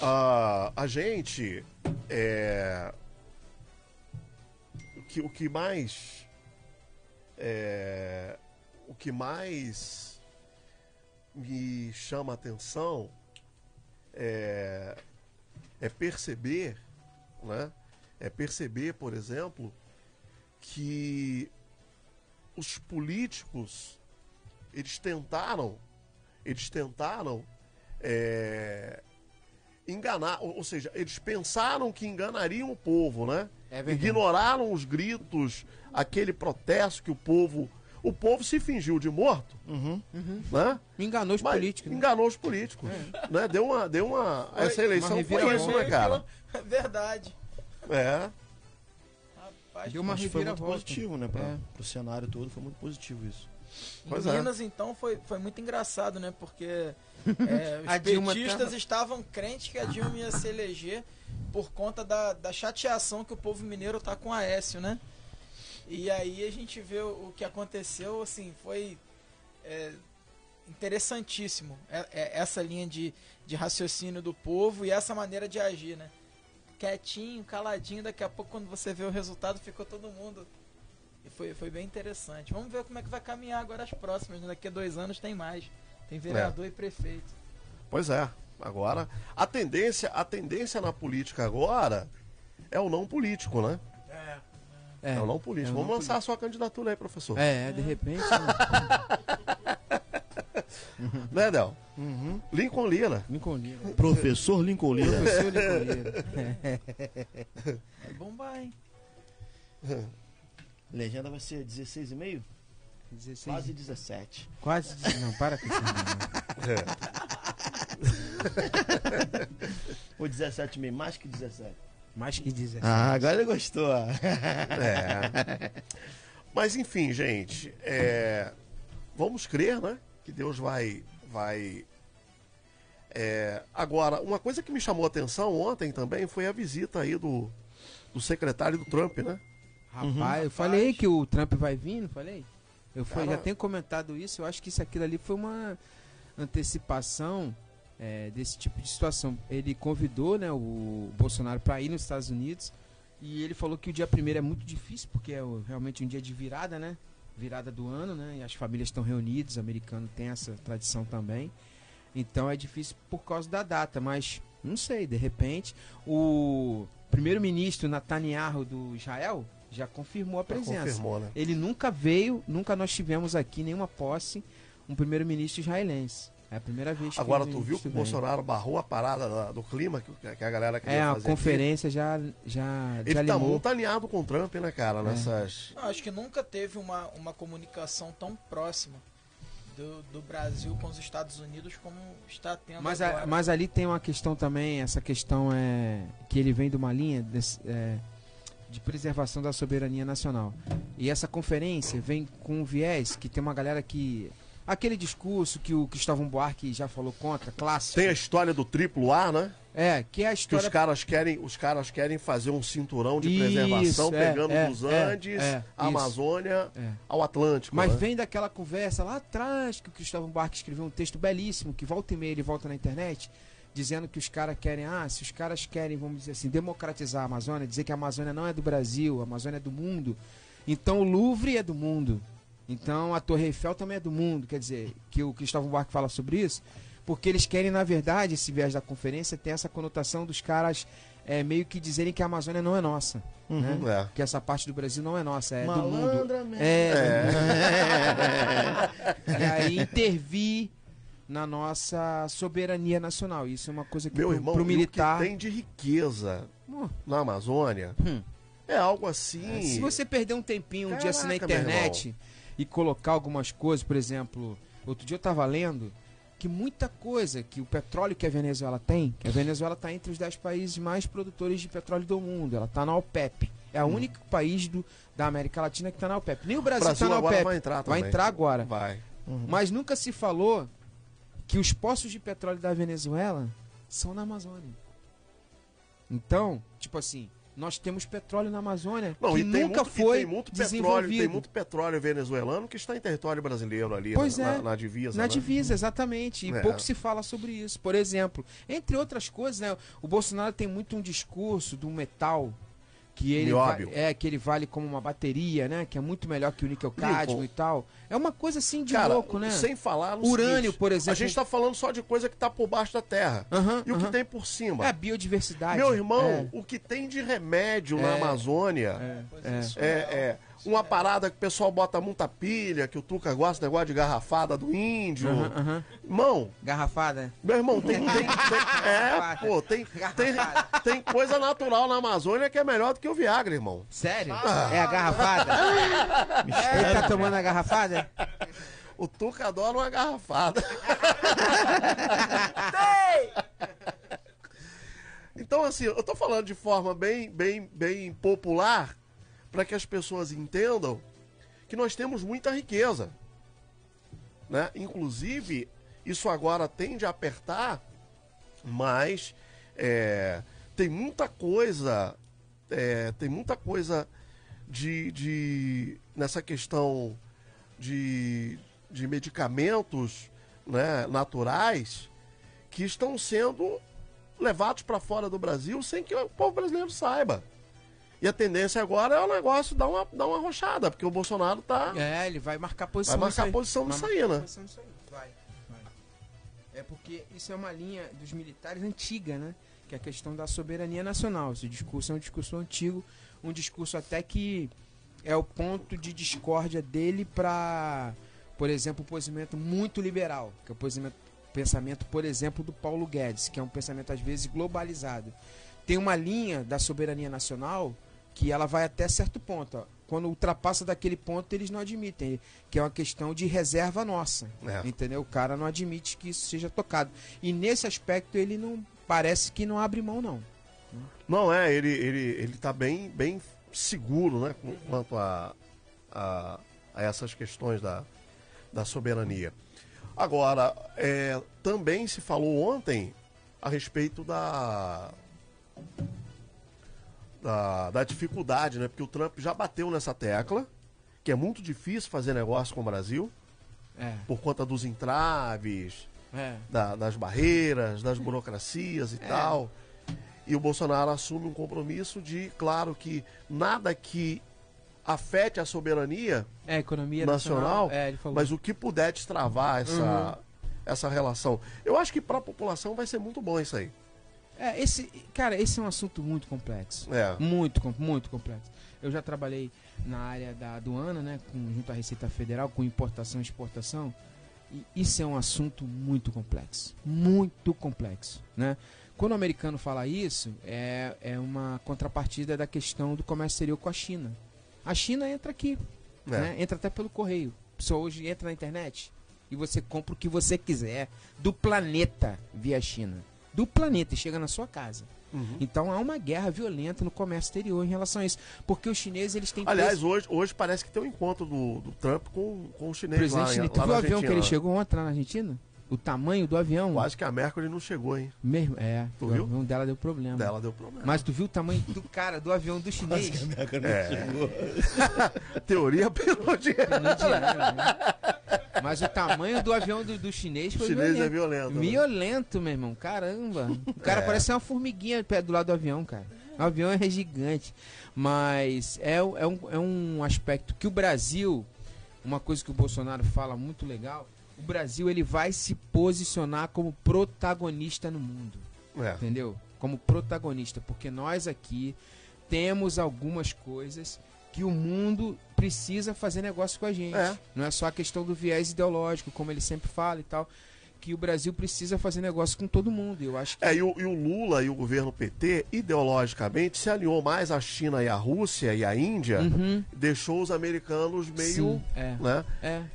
a gente o que mais me chama a atenção é perceber, né? É perceber, por exemplo, que os políticos eles tentaram enganar, ou seja, eles pensaram que enganariam o povo, né? Ignoraram os gritos, aquele protesto que o povo se fingiu de morto, né? Enganou os políticos. Enganou os políticos, né? Deu uma essa eleição foi isso, né, cara? É verdade. Rapaz, deu uma reviravolta. Foi muito positivo, né? Para o cenário todo foi muito positivo isso. Em Minas, então, foi muito engraçado, né? Porque os petistas estavam crentes que a Dilma ia se eleger por conta da chateação que o povo mineiro tá com o Aécio, né? E aí a gente vê o que aconteceu, assim, foi interessantíssimo. Essa linha de raciocínio do povo e essa maneira de agir, né? Quietinho, caladinho, daqui a pouco quando você vê o resultado ficou todo mundo... E foi bem interessante. Vamos ver como é que vai caminhar agora as próximas, né? Daqui a 2 anos tem mais. Tem vereador e prefeito. Pois é. Agora, a tendência na política agora é o não político, né? É o não político. Vamos lançar a sua candidatura aí, professor. De repente. Né, Del? Lincoln Lira. Professor Lincoln Lira. Vai bombar, hein? Legenda vai ser 16,5? 16. Quase 17. Quase. Não, para com isso. Ou 17,5, mais que 17. Mais que 17. Agora ele gostou. Mas enfim, gente, vamos crer, né? Que Deus vai. Agora, uma coisa que me chamou a atenção ontem também foi a visita aí do secretário do Trump, né? Rapaz, eu falei que o Trump vai vir, não falei? Já tenho comentado isso, eu acho que aquilo ali foi uma antecipação desse tipo de situação. Ele convidou, né, o Bolsonaro para ir nos Estados Unidos e ele falou que o dia 1º é muito difícil, porque é realmente um dia de virada, né? Virada do ano, né? E as famílias estão reunidas, o americano tem essa tradição também. Então é difícil por causa da data, mas não sei, de repente o primeiro-ministro Netanyahu do Israel já confirmou a presença. Confirmou, né? Ele nunca veio, nunca nós tivemos aqui nenhuma posse um primeiro-ministro israelense. É a primeira vez que agora tu viu que o Bolsonaro barrou a parada do clima que a galera queria fazer. A conferência aqui. Ele tá muito alinhado com o Trump, né, cara? Nessas... Não, acho que nunca teve uma comunicação tão próxima do Brasil com os Estados Unidos como está tendo agora. Mas ali tem uma questão também, essa questão que ele vem de uma linha de preservação da soberania nacional. E essa conferência vem com um viés que tem uma galera que... Aquele discurso que o Cristóvão Buarque já falou contra, clássico. Tem a história do triplo A, né? que é a Que história... os caras querem fazer um cinturão de Isso, preservação, pegando dos Andes, a isso. Amazônia, ao Atlântico. Mas né? vem daquela conversa lá atrás, que o Cristóvão Buarque escreveu um texto belíssimo, que volta e meia ele volta na internet, dizendo que os caras querem, se os caras querem, vamos dizer assim, democratizar a Amazônia, dizer que a Amazônia não é do Brasil, a Amazônia é do mundo, então o Louvre é do mundo, então a Torre Eiffel também é do mundo, quer dizer, que o Cristóvão Buarque fala sobre isso, porque eles querem, na verdade, esse viés da conferência tem essa conotação dos caras meio que dizerem que a Amazônia não é nossa, né? Que essa parte do Brasil não é nossa, é do mundo. E aí intervir na nossa soberania nacional. Isso é uma coisa que Meu irmão, pro militar... o que tem de riqueza na Amazônia é algo assim... Se você perder um tempinho, um dia assim na Caraca, meu internet e colocar algumas coisas, por exemplo, outro dia eu estava lendo que muita coisa que o petróleo que a Venezuela tem, que a Venezuela está entre os 10 países mais produtores de petróleo do mundo, ela está na OPEP. É o único país da América Latina que está na OPEP. Nem o Brasil está na OPEP. Vai entrar agora. Vai. Mas nunca se falou que os poços de petróleo da Venezuela são na Amazônia. Então, tipo assim, nós temos petróleo na Amazônia que nunca foi desenvolvido. Tem muito petróleo venezuelano que está em território brasileiro ali, na divisa. Na né? divisa, exatamente. E pouco se fala sobre isso. Por exemplo, entre outras coisas, né, o Bolsonaro tem muito um discurso do metal que ele que ele vale como uma bateria, né? Que é muito melhor que o níquel cádmio e tal. É uma coisa assim de louco, né? Sem falar no urânio, seguinte, por exemplo. A gente está falando só de coisa que está por baixo da terra. E o que tem por cima. É a biodiversidade. Meu irmão, o que tem de remédio na Amazônia uma parada que o pessoal bota muita pilha, que o Tuca gosta, negócio de garrafada do índio. Irmão. Garrafada? Meu irmão, tem coisa natural na Amazônia que é melhor do que o Viagra, irmão. Sério? É a garrafada? Ele tá tomando a garrafada? O Tuca adora uma garrafada. Então, assim, eu tô falando de forma bem popular, para que as pessoas entendam que nós temos muita riqueza, né? Inclusive, isso agora tende a apertar, mas tem muita coisa nessa questão de medicamentos, né, naturais que estão sendo levados para fora do Brasil sem que o povo brasileiro saiba. E a tendência agora é o negócio dar uma arrochada, porque o Bolsonaro tá... ele vai marcar posição. Vai marcar posição nisso aí, né? Vai. É porque isso é uma linha dos militares antiga, né? Que é a questão da soberania nacional. Esse discurso é um discurso antigo, um discurso até que é o ponto de discórdia dele para, por exemplo, o posicionamento muito liberal, que é o pensamento, por exemplo, do Paulo Guedes, que é um pensamento às vezes globalizado. Tem uma linha da soberania nacional que ela vai até certo ponto. Ó. Quando ultrapassa daquele ponto, eles não admitem, que é uma questão de reserva nossa. Entendeu? O cara não admite que isso seja tocado. E nesse aspecto ele não parece que não abre mão, não. Não, ele tá bem seguro, né, quanto a essas questões da soberania. Agora, também se falou ontem a respeito da dificuldade, né? Porque o Trump já bateu nessa tecla, que é muito difícil fazer negócio com o Brasil, por conta dos entraves, das barreiras, das burocracias e tal. E o Bolsonaro assume um compromisso de, claro, que nada que afete a soberania a economia nacional, ele falou. Mas o que puder destravar essa relação. Eu acho que para a população vai ser muito bom isso aí. Esse é um assunto muito complexo. Muito complexo. Eu já trabalhei na área da aduana, né, junto à Receita Federal, com importação e exportação. E isso é um assunto muito complexo. Muito complexo, né? Quando o americano fala isso, é uma contrapartida da questão do comércio exterior com a China. A China entra aqui, né? Entra até pelo correio. A pessoa hoje entra na internet e você compra o que você quiser do planeta via China. Do planeta e chega na sua casa. Então há uma guerra violenta no comércio exterior em relação a isso. Porque os chineses, eles têm... Aliás, hoje parece que tem um encontro do Trump com o chinês lá, Tu viu o avião que ele chegou ontem lá na Argentina? O tamanho do avião. Quase que a Mercury não chegou, hein? Mesmo, Tu o viu? avião dela deu problema. Dela deu problema. Mas tu viu o tamanho do cara, do avião do chinês? Quase que a Mercury não chegou. Teoria pinodiana. Né? Mas o tamanho do avião do chinês foi chinês violento. é violento. Né? Violento, meu irmão. Caramba. O cara parece uma formiguinha perto do lado do avião, cara. O avião é gigante. Mas é um aspecto que o Brasil, uma coisa que o Bolsonaro fala muito legal, o Brasil ele vai se posicionar como protagonista no mundo. Entendeu? Como protagonista. Porque nós aqui temos algumas coisas que o mundo precisa fazer negócio com a gente. Não é só a questão do viés ideológico, como ele sempre fala e tal, que o Brasil precisa fazer negócio com todo mundo. Eu acho que... e o Lula e o governo PT, ideologicamente, se alinhou mais à China e à Rússia e à Índia, deixou os americanos meio...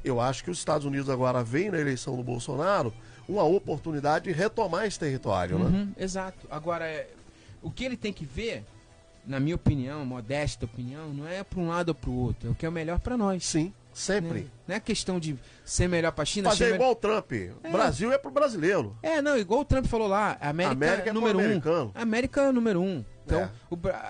Eu acho que os Estados Unidos agora veem na eleição do Bolsonaro uma oportunidade de retomar esse território. Né? Exato. Agora, o que ele tem que ver, na minha opinião, modesta opinião, não é para um lado ou para o outro, é o que é o melhor para nós. Sim, sempre. Né? Não é questão de ser melhor para a China. Fazer igual o Trump. Brasil é pro brasileiro. Não, igual o Trump falou lá, a América é número 1. América é número 1. Então,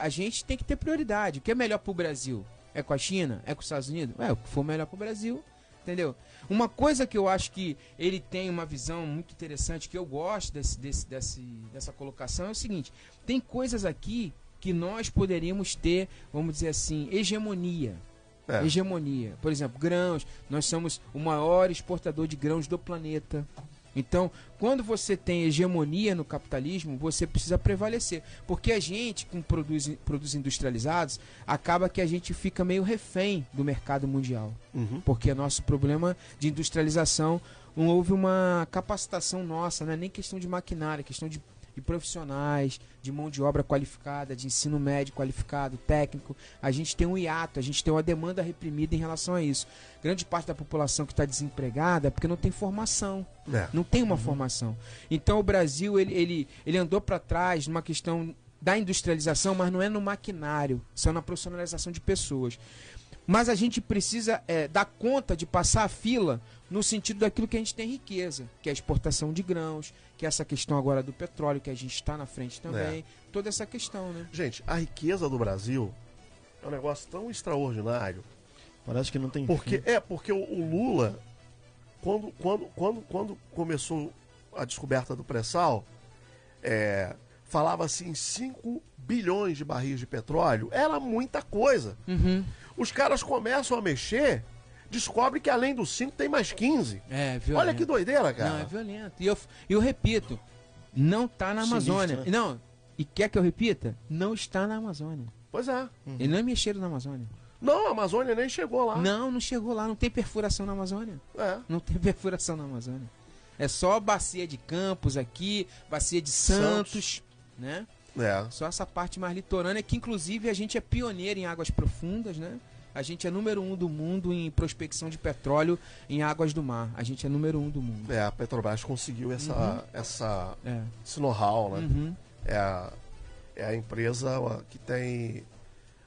a gente tem que ter prioridade. O que é melhor pro Brasil? É com a China? É com os Estados Unidos? O que for melhor pro Brasil, entendeu? Uma coisa que eu acho que ele tem uma visão muito interessante, que eu gosto dessa colocação, é o seguinte: tem coisas aqui que nós poderíamos ter, vamos dizer assim, hegemonia. Hegemonia. Por exemplo, grãos. Nós somos o maior exportador de grãos do planeta. Então, quando você tem hegemonia no capitalismo, você precisa prevalecer. Porque a gente, com produtos industrializados, acaba que a gente fica meio refém do mercado mundial. Porque nosso problema de industrialização, não houve uma capacitação nossa, não é nem questão de maquinária, é questão de profissionais, de mão de obra qualificada, de ensino médio qualificado, técnico. A gente tem um hiato, a gente tem uma demanda reprimida em relação a isso. Grande parte da população que está desempregada é porque não tem formação. Não tem uma formação. Então o Brasil ele andou para trás numa questão da industrialização, mas não é no maquinário, só na profissionalização de pessoas. Mas a gente precisa dar conta de passar a fila no sentido daquilo que a gente tem riqueza, que é a exportação de grãos, que é essa questão agora do petróleo, que a gente está na frente também. Toda essa questão, né? Gente, a riqueza do Brasil é um negócio tão extraordinário. Parece que não tem porque fim. Porque o Lula, quando começou a descoberta do pré-sal, falava assim, 5 bilhões de barris de petróleo, era muita coisa. Os caras começam a mexer, descobre que além dos 5 tem mais 15. Violento. Olha que doideira, cara. Não, é violento. E eu repito, não está na Amazônia. Sinistro, né? Não, e quer que eu repita? Não está na Amazônia. Pois é. Eles não mexeram na Amazônia. Não, a Amazônia nem chegou lá. Não chegou lá. Não tem perfuração na Amazônia. Não tem perfuração na Amazônia. É só bacia de Campos aqui, bacia de Santos. Né? Só essa parte mais litorânea, que inclusive a gente é pioneiro em águas profundas, né? A gente é número 1 do mundo em prospecção de petróleo em águas do mar. A gente é número 1 do mundo. A Petrobras conseguiu esse know-how, né? É a empresa que tem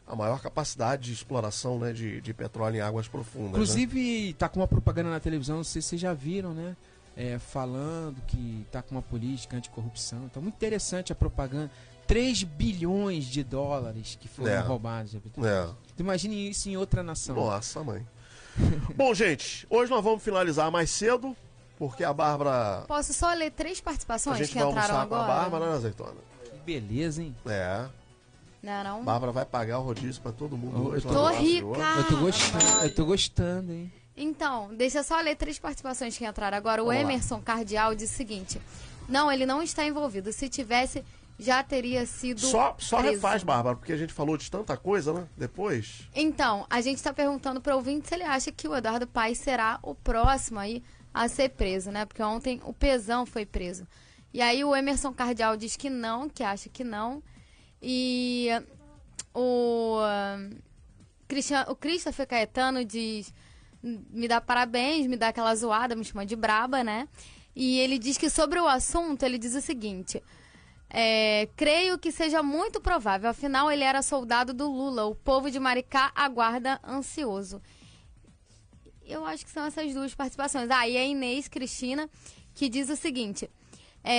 a maior capacidade de exploração, né, de petróleo em águas profundas. Inclusive, tá com uma propaganda na televisão, não sei se vocês já viram, né? Falando que tá com uma política anticorrupção. Então, muito interessante a propaganda. 3 bilhões de dólares que foram roubados. Imagine isso em outra nação. Nossa, mãe. Bom, gente, hoje nós vamos finalizar mais cedo, porque a Bárbara... Posso só ler 3 participações que entraram agora? A gente vai almoçar com a Bárbara, né, Azeitona? Que beleza, hein? Não. Bárbara vai pagar o rodízio pra todo mundo hoje. Tô rica! Eu tô gostando, hein? Então, deixa eu só ler 3 participações que entraram agora. O Emerson Cardial disse o seguinte: não, ele não está envolvido. Se tivesse, já teria sido Só preso. refaz, Bárbara, porque a gente falou de tanta coisa, né? Depois. Então, a gente está perguntando para o ouvinte se ele acha que o Eduardo Paes será o próximo aí a ser preso, né? Porque ontem o Pezão foi preso. E aí o Emerson Cardial diz que não, que acha que não. E o Christopher Caetano diz... me dá parabéns, me dá aquela zoada, me chama de braba, né? E ele diz que sobre o assunto, ele diz o seguinte: creio que seja muito provável, afinal ele era soldado do Lula, o povo de Maricá aguarda ansioso. Eu acho que são essas 2 participações. E a Inês Cristina, que diz o seguinte: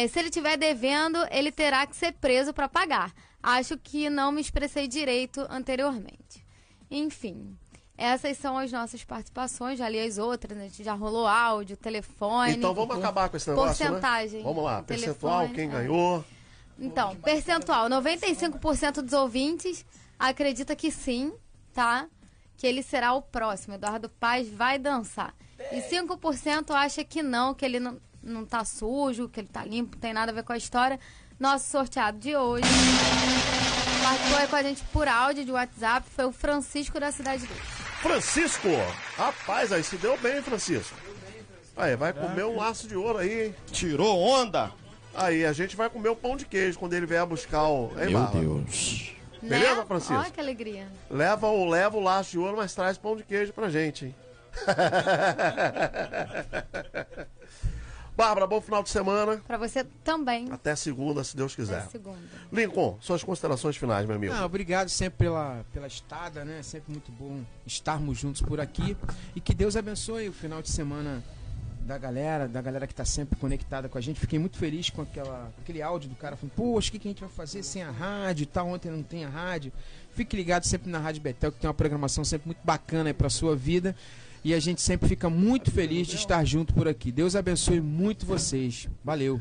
se ele estiver devendo, ele terá que ser preso para pagar. Acho que não me expressei direito anteriormente. Enfim, essas são as nossas participações. Já li as outras, né? Já rolou áudio, telefone. Então vamos acabar com esse negócio, porcentagem. Né? Vamos lá, percentual, telefone, quem ganhou. Então, percentual, 95% dos ouvintes acredita que sim, tá? Que ele será o próximo. Eduardo Paz vai dançar. E 5% acha que não, que ele não tá sujo, que ele tá limpo, não tem nada a ver com a história. Nosso sorteado de hoje participou aí com a gente por áudio de WhatsApp, foi o Francisco da cidade dele. Francisco! Rapaz, aí se deu bem, Francisco. Aí, vai comer um laço de ouro aí, hein? Tirou onda! Aí, a gente vai comer o pão de queijo quando ele vier buscar o... Hein, Meu Barba? Deus. Beleza, Né? Francisco? Olha que alegria. Leva o laço de ouro, mas traz pão de queijo pra gente, hein? Bárbara, bom final de semana. Pra você também. Até segunda, se Deus quiser. Até segunda. Lincoln, suas considerações finais, meu amigo. Obrigado sempre pela estada, né? Sempre muito bom estarmos juntos por aqui. E que Deus abençoe o final de semana da galera que tá sempre conectada com a gente. Fiquei muito feliz com aquele áudio do cara falando, poxa, o que a gente vai fazer sem a rádio e tal? Ontem não tem a rádio. Fique ligado sempre na Rádio Betel, que tem uma programação sempre muito bacana aí pra sua vida. E a gente sempre fica muito feliz de estar junto por aqui. Deus abençoe muito vocês. Valeu.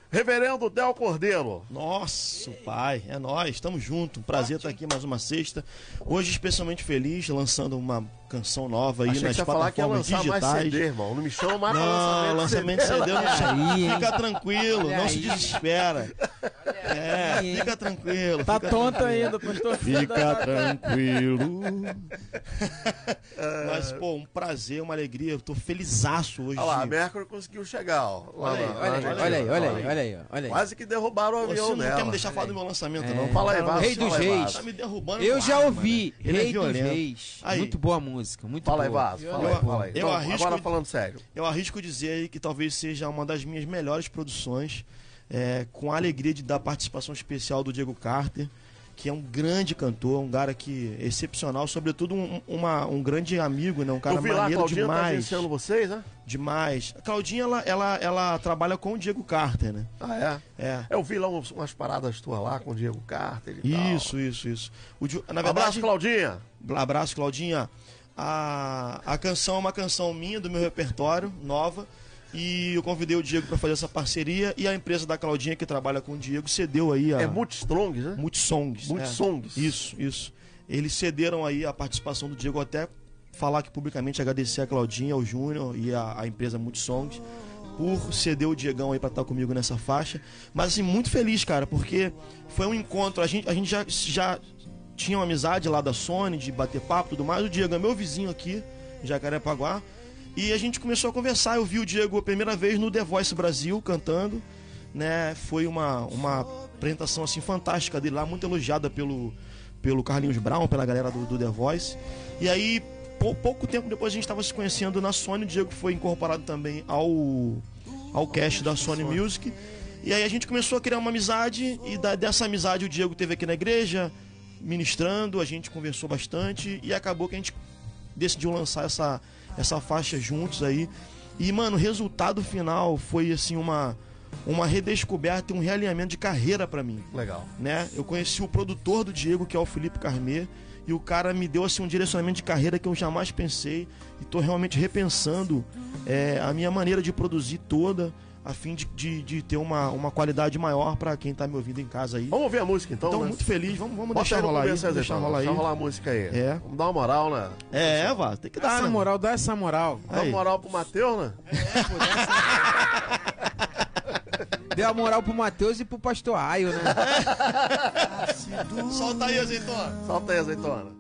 Reverendo Del Cordeiro. Nossa, pai, é nós, estamos juntos. Um prazer estar aqui mais uma sexta. Hoje especialmente feliz, lançando uma canção nova aí Achei nas que você ia falar que ia plataformas lançar digitais. mais CD, irmão. Não me chama mais pra Não, lançamento de CD, fica tranquilo, Olha não aí. se desespera. Fica tranquilo. Tá fica tonto tranquilo. ainda, pastor. Fica tranquilo. Mas, pô, um prazer, uma alegria. Eu tô felizaço hoje. Olha lá, a Mercury conseguiu chegar, ó. Olha aí. Quase que derrubaram o Você avião não dela. quer me deixar falar do meu lançamento, não. Fala aí, Caramba, Vasco. Rei dos Fala aí, Reis. Vasco. Tá me derrubando. Eu com já arma, ouvi mano. Ele é Rei dos violento. Reis. Aí. Muito boa música, muito Fala aí, boa. Vasco. Fala aí. Eu Então, arrisco- agora falando sério. Eu arrisco dizer aí que talvez seja uma das minhas melhores produções, com a alegria de dar participação especial do Diego Carter, que é um grande cantor, um cara que é excepcional, sobretudo um grande amigo, né? Um cara Eu vi lá, a maneiro Claudinha tá demais. agenciando vocês, né? Demais. A Claudinha, ela trabalha com o Diego Carter, né? Ah, é? É. Eu vi lá umas paradas tuas lá com o Diego Carter e tal. Isso. Na Abraço, verdade, Claudinha. abraço, Claudinha. A canção é uma canção minha, do meu repertório, nova. E eu convidei o Diego para fazer essa parceria. E a empresa da Claudinha, que trabalha com o Diego, cedeu aí a... É Multistrongs, né? Multisongs. Multisongs. Isso. Eles cederam aí a participação do Diego, até falar aqui publicamente, agradecer a Claudinha, ao Júnior e a empresa Multisongs por ceder o Diegão aí pra estar comigo nessa faixa. Mas assim, muito feliz, cara, porque foi um encontro. A gente já tinha uma amizade lá da Sony, de bater papo e tudo mais. O Diego é meu vizinho aqui, em Jacarepaguá. E a gente começou a conversar. Eu vi o Diego a primeira vez no The Voice Brasil cantando, né? Foi uma apresentação assim fantástica dele lá, muito elogiada pelo Carlinhos Brown, pela galera do The Voice. E aí, pouco tempo depois a gente estava se conhecendo na Sony. O Diego foi incorporado também ao cast da Sony Music. E aí a gente começou a criar uma amizade. E dessa amizade o Diego teve aqui na igreja ministrando. A gente conversou bastante e acabou que a gente decidiu lançar essa faixa juntos aí. E, mano, o resultado final foi, assim, uma redescoberta e um realinhamento de carreira pra mim. Legal. Né? Eu conheci o produtor do Diego, que é o Felipe Carmê, e o cara me deu, assim, um direcionamento de carreira que eu jamais pensei. E tô realmente repensando a minha maneira de produzir toda, a fim de ter uma qualidade maior pra quem tá me ouvindo em casa aí. Vamos ouvir a música, então, Então, né? muito feliz. Vamos Bota deixar aí no rolar aí. começo, Vamos deixar rolar aí. Deixa rolar a música aí. É. Vamos dar uma moral, né? Vá, tem que dar, Dá né? essa moral. Dá uma moral pro Matheus, né? Deu a moral pro Matheus e pro pastor Aio, né? Solta aí, azeitona. Solta aí, azeitona.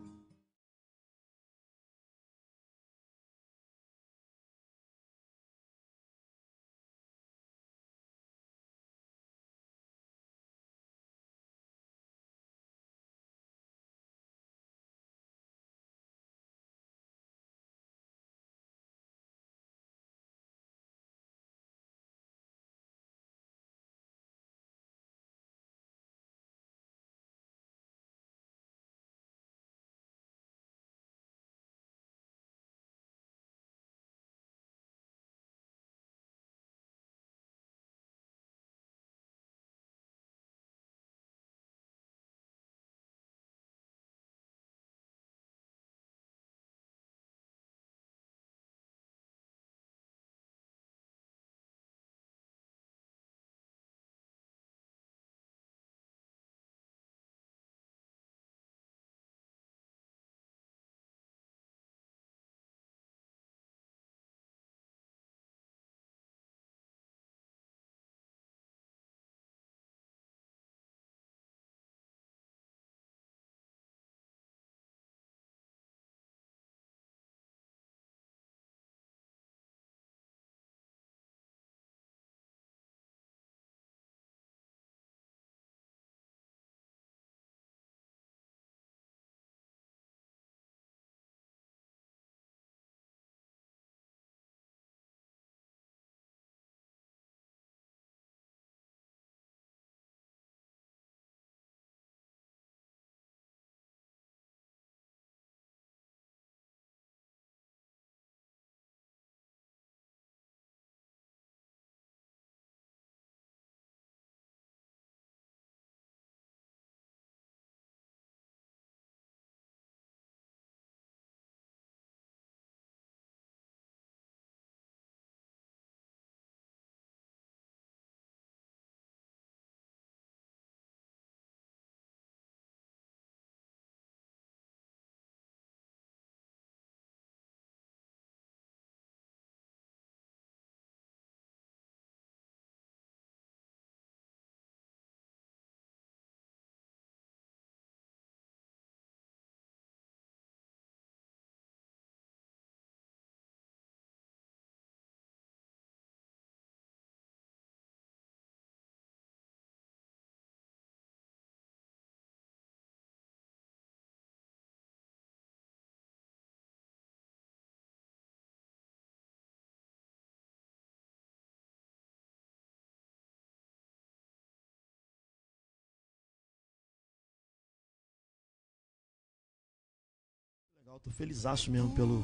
Legal, tô felizaço mesmo pelo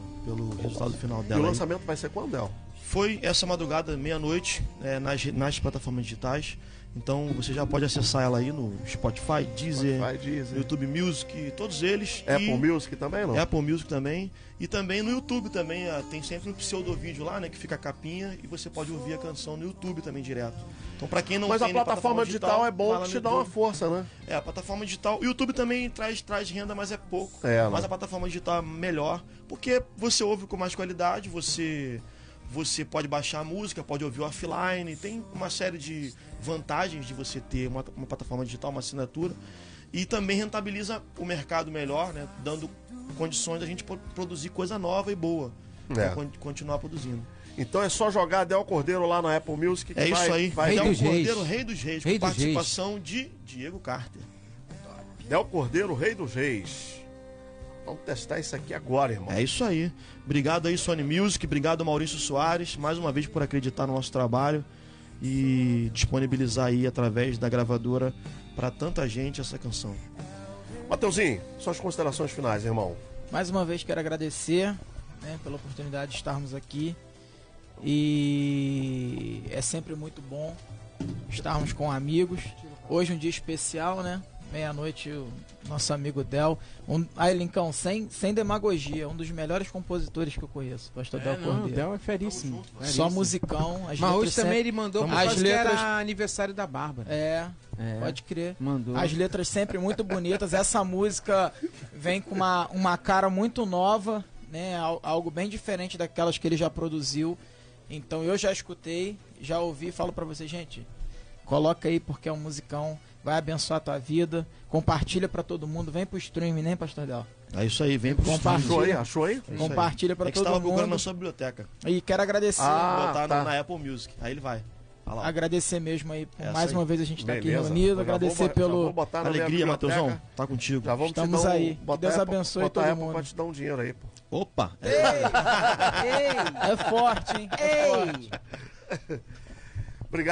resultado final E dela. o aí. lançamento vai ser quando, Del? Foi essa madrugada, meia-noite, nas plataformas digitais. Então você já pode acessar ela aí no Spotify, Deezer, no YouTube Music, todos eles. Apple Music também, não? Apple Music também. E também no YouTube também, tem sempre um pseudo-vídeo lá, né, que fica a capinha e você pode ouvir a canção no YouTube também direto. Então pra quem não Mas tem a plataforma digital é bom vai lá que no te dá uma YouTube. força, né? A plataforma digital. O YouTube também traz renda, mas é pouco. Mas né? a plataforma digital é melhor, porque você ouve com mais qualidade, você pode baixar a música, pode ouvir offline, tem uma série de vantagens de você ter uma plataforma digital, uma assinatura, e também rentabiliza o mercado melhor, né, dando condições da gente produzir coisa nova e boa, pra continuar produzindo. Então é só jogar Del Cordeiro lá na Apple Music. Que É isso aí, vai Del dar um Cordeiro, Rei dos Reis, com participação de Diego Carter. Del Cordeiro, Rei dos Reis. Vamos testar isso aqui agora, irmão. É isso aí. Obrigado aí, Sony Music. Obrigado, Maurício Soares, mais uma vez por acreditar no nosso trabalho e disponibilizar aí através da gravadora para tanta gente essa canção. Mateuzinho, suas considerações finais, irmão. Mais uma vez quero agradecer, né, pela oportunidade de estarmos aqui. E é sempre muito bom estarmos com amigos. Hoje um dia especial, né? Meia-noite, o nosso amigo Del. Aí, Lincão, sem demagogia, um dos melhores compositores que eu conheço, Pastor Del Cordeiro. O Del é feríssimo. Só musicão. Mas hoje também ele mandou as as letras... que era aniversário da Bárbara. Pode crer. Mandou. As letras sempre muito bonitas. Essa música vem com uma cara muito nova, né? Algo bem diferente daquelas que ele já produziu. Então eu já escutei, já ouvi, falo pra vocês, gente, coloca aí porque é um musicão, vai abençoar a tua vida, compartilha pra todo mundo, vem pro stream, né, Pastor Del? É isso aí, vem pro compartilha. Achou aí? Compartilha pra todo mundo. Estava procurando na sua biblioteca. E quero agradecer. Botar na Apple Music, aí ele vai. Agradecer mesmo aí, mais aí. uma vez a gente tá aqui Beleza. reunido, Já agradecer vou botar na minha alegria, biblioteca. Mateusão, tá contigo. Já vamos Estamos te dar aí. Que Deus Apple, abençoe botar todo Apple mundo. pra te dar um dinheiro aí, pô. Opa! É forte, hein? É forte. Obrigado.